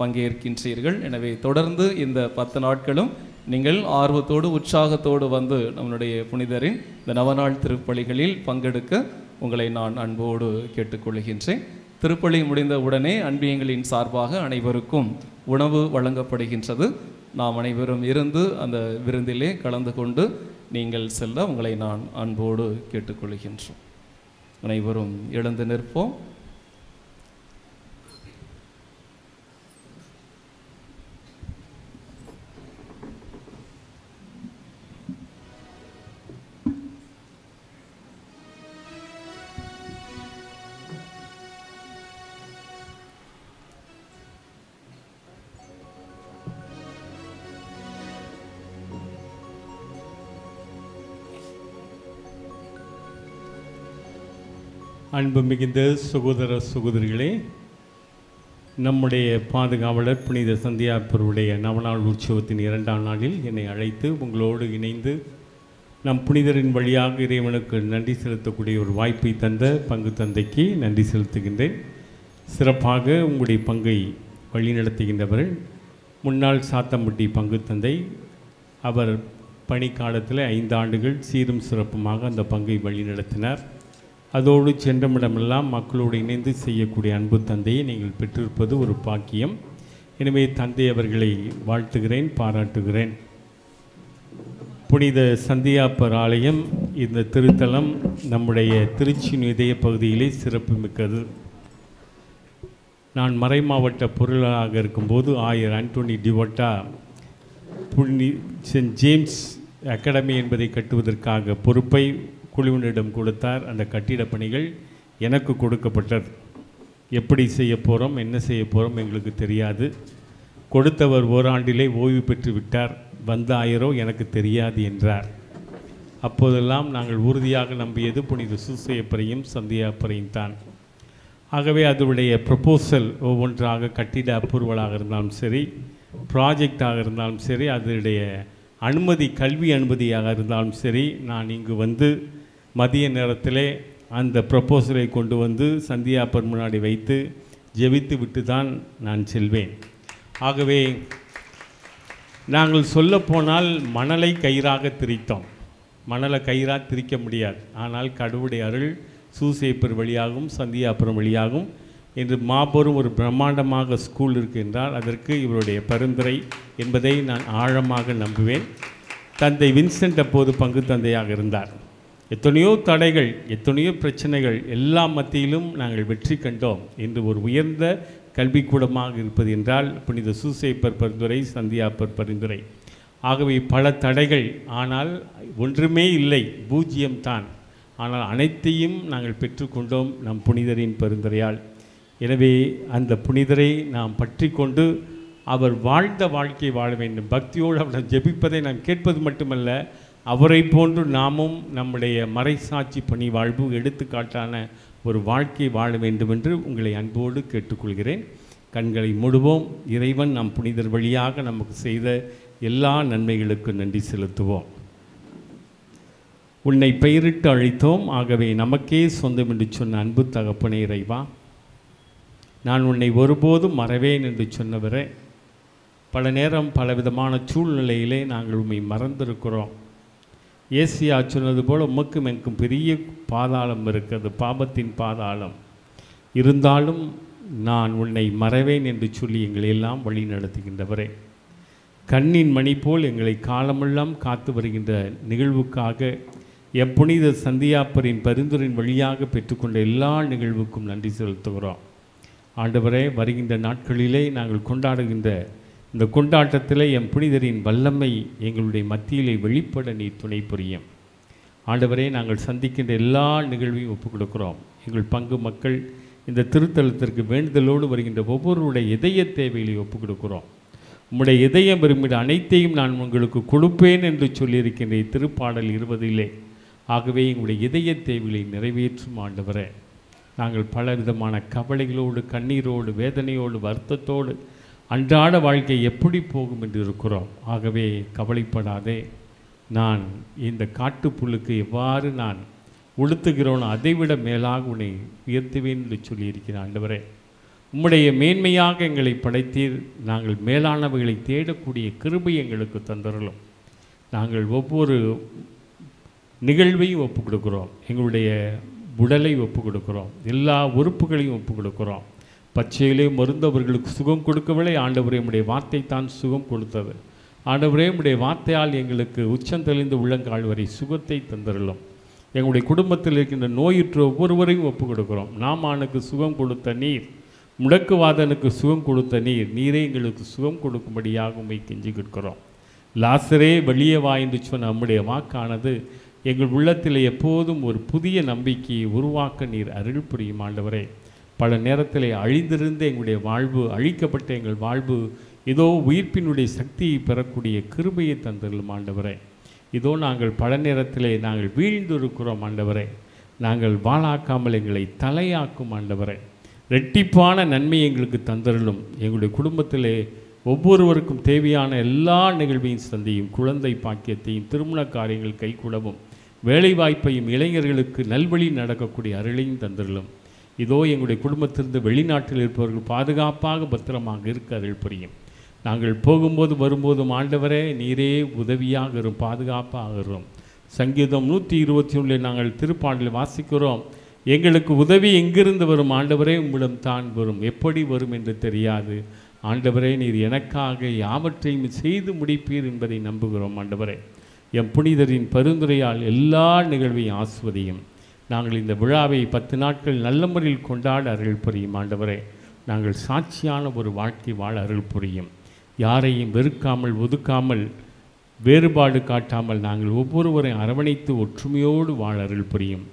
பங்கேற்கின்றீர்கள். எனவே தொடர்ந்து இந்த 10 நாட்களும் நீங்கள் ஆர்வத்தோடு உற்சாகத்தோடு வந்து நம்மளுடைய புனிதரின் இந்த நவநாள் திருப்பலிகளில் பங்கெடுக்க உங்களை நான் அன்போடு கேட்டுக்கொள்கின்றேன். திருப்பலி முடிந்த உடனே அன்பியங்களின் சார்பாக அனைவருக்கும் உணவு வழங்கப்படுகின்றது. நாம் அனைவரும் இருந்து அந்த விருந்திலே கலந்து கொண்டு நீங்கள் செல்ல உங்களை நான் அன்போடு கேட்டுக்கொள்கின்றோம். அனைவரும் எழுந்து நிற்போம். அன்பு மிகுந்த சகோதர சகோதரிகளே, நம்முடைய பாதுகாவலர் புனித சந்தியாப்பருடைய நவநாள் உற்சவத்தின் 2ஆம் நாளில் என்னை அழைத்து உங்களோடு இணைந்து நம் புனிதரின் வழியாக இறைவனுக்கு நன்றி செலுத்தக்கூடிய ஒரு வாய்ப்பை தந்த பங்கு தந்தைக்கு நன்றி செலுத்துகின்றேன். சிறப்பாக உங்களுடைய பங்கை வழிநடத்துகின்றவர் முன்னாள் சாத்தம்பட்டி பங்கு தந்தை. அவர் பணிக்காலத்தில் 5 ஆண்டுகள் சீரும் சிறப்புமாக அந்த பங்கை வழிநடத்தினார். அதோடு சென்றமிடமெல்லாம் மக்களோடு இணைந்து செய்யக்கூடிய அன்பு தந்தையை நீங்கள் பெற்றிருப்பது ஒரு பாக்கியம். எனவே தந்தை அவர்களை வாழ்த்துகிறேன், பாராட்டுகிறேன். புனித சந்தியாப்பர் ஆலயம் இந்த திருத்தலம் நம்முடைய திருச்சியின் இதய பகுதியிலே சிறப்பு மிக்கது. நான் மறை மாவட்ட பொருளாளராக இருக்கும்போது ஆயர் ஆண்டோனி டிவோட்டா சென்ட் ஜேம்ஸ் அகாடமி என்பதை கட்டுவதற்காக பொறுப்பை குழுவினரிடம் கொடுத்தார். அந்த கட்டிடப் பணிகள் எனக்கு கொடுக்கப்பட்டது. எப்படி செய்ய போகிறோம், என்ன செய்ய போகிறோம் எங்களுக்கு தெரியாது. கொடுத்தவர் ஓராண்டிலே ஓய்வு பெற்று விட்டார். வந்த ஆயரோ எனக்கு தெரியாது என்றார். அப்போதெல்லாம் நாங்கள் உறுதியாக நம்பியது புனித சூசையப்பரையும் சந்தியாப்பரையும் தான். ஆகவே அதனுடைய ப்ரொபோசல் ஒவ்வொன்றாக கட்டிட அப்ரூவலாக இருந்தாலும் சரி, ப்ராஜெக்டாக இருந்தாலும் சரி, அதனுடைய அனுமதி கல்வி அனுமதியாக இருந்தாலும் சரி, நான் இங்கு வந்து மதிய நேரத்திலே அந்த ப்ரொபோசலை கொண்டு வந்து சந்தியாப்பர் முன்னாடி வைத்து ஜெபித்து விட்டு தான் நான் செல்வேன். ஆகவே நாங்கள் சொல்லப்போனால் மணலை கயிறாக திரித்தோம். மணலை கயிறாக திரிக்க முடியாது. ஆனால் கடவுளுடைய அருள் சூசையப்பர் வழியாகவும் சந்தியாப்பர் வழியாகவும் இன்று மாபெரும் ஒரு பிரம்மாண்டமாக ஸ்கூல் இருக்கின்றால் அதற்கு இவருடைய பரிந்துரை என்பதை நான் ஆழமாக நம்புவேன். தந்தை வின்சென்ட் அப்போது பங்கு தந்தையாக இருந்தார். எத்தனையோ தடைகள், எத்தனையோ பிரச்சனைகள் எல்லா மத்தியிலும் நாங்கள் வெற்றி கண்டோம். இன்று ஒரு உயர்ந்த கல்விக்கூடமாக இருப்பது என்றால் புனித சூசையப்பர் பரிந்துரை, சந்தியாப்பர் பரிந்துரை. ஆகவே பல தடைகள், ஆனால் ஒன்றுமே இல்லை, பூஜ்ஜியம்தான். ஆனால் அனைத்தையும் நாங்கள் பெற்றுக்கொண்டோம் நம் புனிதரின் பரிந்துரையால். எனவே அந்த புனிதரை நாம் பற்றி கொண்டு அவர் வாழ்ந்த வாழ்க்கையை வாழ வேண்டும். பக்தியோடு அவரை ஜெபிப்பதை நாம் கேட்பது மட்டுமல்ல, அவரை போன்று நாமும் நம்முடைய மறைசாட்சி பணி வாழ்வு எடுத்துக்காட்டான ஒரு வாழ்க்கை வாழ வேண்டும் என்று உங்களை அன்போடு கேட்டுக்கொள்கிறேன். கண்களை மூடுவோம். இறைவன் நம் புனிதர் வழியாக நமக்கு செய்த எல்லா நன்மைகளுக்கு நன்றி செலுத்துவோம். உன்னை பெயரிட்டு அழைத்தோம், ஆகவே நமக்கே சொந்தம் என்று சொன்ன அன்பு தகப்பனே இறைவா, நான் உன்னை ஒருபோதும் மறவேன் என்று சொன்னவரே, பல நேரம் பலவிதமான சூழ்நிலையிலே நாங்கள் உண்மை மறந்திருக்கிறோம். ஏசியா சொன்னது போல் உமக்கும் எனக்கும் பெரிய பாதாளம் இருக்கிறது, பாபத்தின் பாதாளம். இருந்தாலும் நான் உன்னை மறவேன் என்று சொல்லி எங்களை எல்லாம் வழி நடத்துகின்றவரே, கண்ணின் மணி போல் எங்களை காலமெல்லாம் காத்து வருகின்ற நிகழ்வுக்காக எப்புனித சந்தியாப்பரின் பரிந்துரையின் வழியாக பெற்றுக்கொண்ட எல்லா நிகழ்வுக்கும் நன்றி செலுத்துகிறோம். ஆண்டவரே, வருகின்ற நாட்களிலே நாங்கள் கொண்டாடுகின்ற இந்த கொண்டாட்டத்தில் எம் புனிதரின் வல்லமை எங்களுடைய மத்தியிலே வெளிப்பட நீ துணை புரியும். ஆண்டவரே, நாங்கள் சந்திக்கின்ற எல்லா நிகழ்வையும் ஒப்புக் கொடுக்கிறோம். எங்கள் பங்கு மக்கள் இந்த திருத்தலத்திற்கு வேண்டுதலோடு வருகின்ற ஒவ்வொருடைய இதய தேவைகளை ஒப்புக் கொடுக்கிறோம். உம்முடைய இதயம் விரும்பிட அனைத்தையும் நான் உங்களுக்கு கொடுப்பேன் என்று சொல்லியிருக்கின்ற திருப்பாடல் 20 ஆகவே எங்களுடைய இதய தேவைகளை நிறைவேற்றும் ஆண்டவரே. நாங்கள் பல விதமான கவலைகளோடு, கண்ணீரோடு, வேதனையோடு, வருத்தத்தோடு அன்றாட வாழ்க்கை எப்படி போகும் என்று இருக்கிறோம். ஆகவே கவலைப்படாதே. நான் இந்த காட்டுப்புல்லுக்கு எவ்வாறு நான் உடுத்துகிறோனோ அதைவிட மேலாக உன்னை உயர்த்துவேன் என்று சொல்லியிருக்கிறேன். ஆண்டவரே, உம்முடைய மேன்மையாக எங்களை படைத்தீர். நாங்கள் மேலானவைகளை தேடக்கூடிய கிருபை எங்களுக்கு தந்தருளும். நாங்கள் ஒவ்வொரு நிகழ்வையும் ஒப்புக் கொடுக்குறோம். எங்களுடைய உடலை ஒப்புக் கொடுக்குறோம். எல்லா உறுப்புகளையும் ஒப்புக் கொடுக்குறோம். பச்சையிலே மருந்தவர்களுக்கு சுகம் கொடுக்கவில்லை. ஆண்டவரே, உம்முடைய வார்த்தை தான் சுகம் கொடுத்தது. ஆண்டவரே, உம்முடைய வார்த்தையால் எங்களுக்கு உச்சந்தெளிந்த உள்ளங்கால் வரை சுகத்தை தந்தருளும். எங்களுடைய குடும்பத்தில் இருக்கின்ற நோயுற்ற ஒவ்வொருவரையும் ஒப்புக் கொடுக்குறோம். நாமானுக்கு சுகம் கொடுத்த நீர், முடக்குவாதனுக்கு சுகம் கொடுத்த நீர், நீரே எங்களுக்கு சுகம் கொடுக்கும்படியாக உம்மை கெஞ்சி கேட்கிறோம். லாசரே வெளியே வா என்று சொன்ன நம்முடைய வாக்கானது எங்கள் உள்ளத்தில் எப்போதும் ஒரு புதிய நம்பிக்கையை உருவாக்க நீர் அருள் புரியும். ஆண்டவரே, பல நேரத்தில் அழிந்திருந்த எங்களுடைய வாழ்வு, அழிக்கப்பட்ட எங்கள் வாழ்வு இதோ உயிர்ப்பினுடைய சக்தியை பெறக்கூடிய கிருபையை தந்தருளும். ஆண்டவரே, இதோ நாங்கள் பல நேரத்திலே நாங்கள் வீழ்ந்திருக்கிறோம். ஆண்டவரே, நாங்கள் வாழாக்காமல் எங்களை தலையாக்கும். ஆண்டவரே, இரட்டிப்பான நன்மை எங்களுக்கு தந்தருளும். எங்களுடைய குடும்பத்திலே ஒவ்வொருவருக்கும் தேவையான எல்லா நிகழ்வையும் சந்தியும். குழந்தை பாக்கியத்தையும், திருமண காரியங்கள் கைகூடவும், வேலைவாய்ப்பையும், இளைஞர்களுக்கு நல்வழி நடக்கக்கூடிய அருளையும் தந்தருளும். இதோ எங்களுடைய குடும்பத்திலிருந்து வெளிநாட்டில் இருப்பவர்கள் பாதுகாப்பாக பத்திரமாக இருக்க அருள் புரியும். நாங்கள் போகும்போது வரும்போதும் ஆண்டவரே, நீரே உதவியாக இரும், பாதுகாப்பாக இரும். சங்கீதம் 121 நாங்கள் திருப்பாடலில் வாசிக்கிறோம். எங்களுக்கு உதவி எங்கிருந்து வரும் ஆண்டவரே? உம்மிடம் தான் வரும். எப்படி வரும் என்று தெரியாது. ஆண்டவரே, நீர் எனக்காக யாவற்றையும் செய்து முடிப்பீர் என்பதை நம்புகிறோம். ஆண்டவரே, எம் புனிதரின் பரிந்துரையால் எல்லா நிகழ்வையும் ஆஸ்வதியும். நாங்கள் இந்த விழாவை 10 நாட்கள் நல்ல முறையில் கொண்டாட அருள் புரியும். ஆண்டவரே, நாங்கள் சாட்சியான ஒரு வாழ்க்கை வாழ அருள் புரியும். யாரையும் வெறுக்காமல், ஒதுக்காமல், வேறுபாடு காட்டாமல் நாங்கள் ஒவ்வொருவரையும் அரவணைத்து ஒற்றுமையோடு வாழ அருள் புரியும்.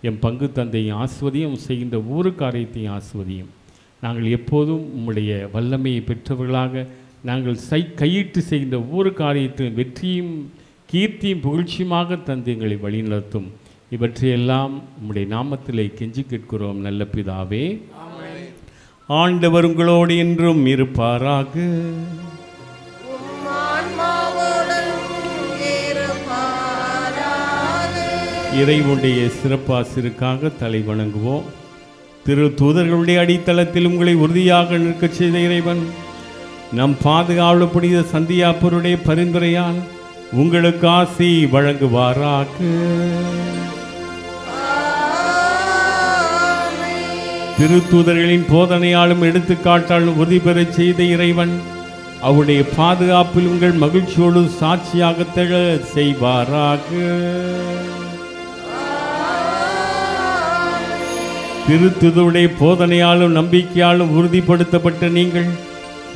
எம் பங்கு தந்தையை ஆஸ்வதியும், செய்கின்ற ஒவ்வொரு காரியத்தையும் ஆஸ்வதியும். நாங்கள் எப்போதும் உம்முடைய வல்லமையை பெற்றவர்களாக நாங்கள் கையிட்டு செய்கின்ற ஒவ்வொரு காரியத்திலும் வெற்றியும் கீர்த்தியும் புகழ்ச்சியுமாக தந்து எங்களை வழிநடத்தும். இவற்றையெல்லாம் உம்முடைய நாமத்திலே கெஞ்சி கேட்கிறோம் நல்ல பிதாவே. ஆண்டவர் உங்களோடு என்றும் இருப்பாராக. இறைவனுடைய சிறப்பாசிற்காக தலை வணங்குவோம். திரு தூதர்களுடைய அடித்தளத்தில் உங்களை உறுதியாக நிற்கச் செய்த இறைவன் நம் பாதுகாவலர் புனித சந்தியாப்பருடைய பரிந்துரையால் உங்களுக்கு ஆசி வழங்குவாராக. திருத்தூதர்களின் போதனையாலும் எடுத்துக்காட்டாலும் உறுதி பெறச் செய்த இறைவன் அவருடைய பாதுகாப்பில் உங்கள் மகிழ்ச்சியோடு சாட்சியாக திகழ செய்வாராக. திருத்துதருடைய போதனையாலும் நம்பிக்கையாலும் உறுதிப்படுத்தப்பட்ட நீங்கள்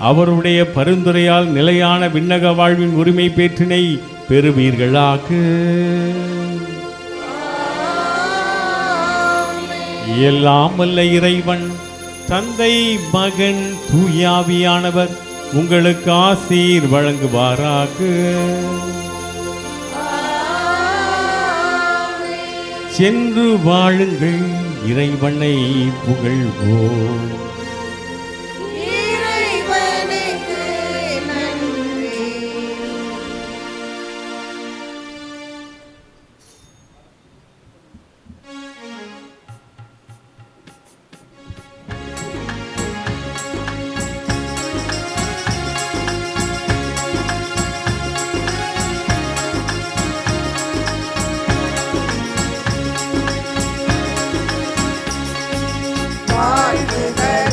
அவருடைய பரிந்துரையால் நிலையான விண்ணக வாழ்வின் உரிமை பேற்றினை பெறுவீர்களாக. எல்லாம் வல்ல இறைவன் தந்தை, மகன், தூயாவியானவர் உங்களுக்கு ஆசீர் வழங்குவாராக. சென்று வாழுங்கள், இறைவனை புகழ்வோம். வாழ்த்துதல்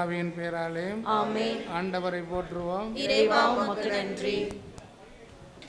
ஆவியின் பேராலே ஆமென். ஆண்டவரை போற்றுவோம். இறைவா உமக்கு நன்றி.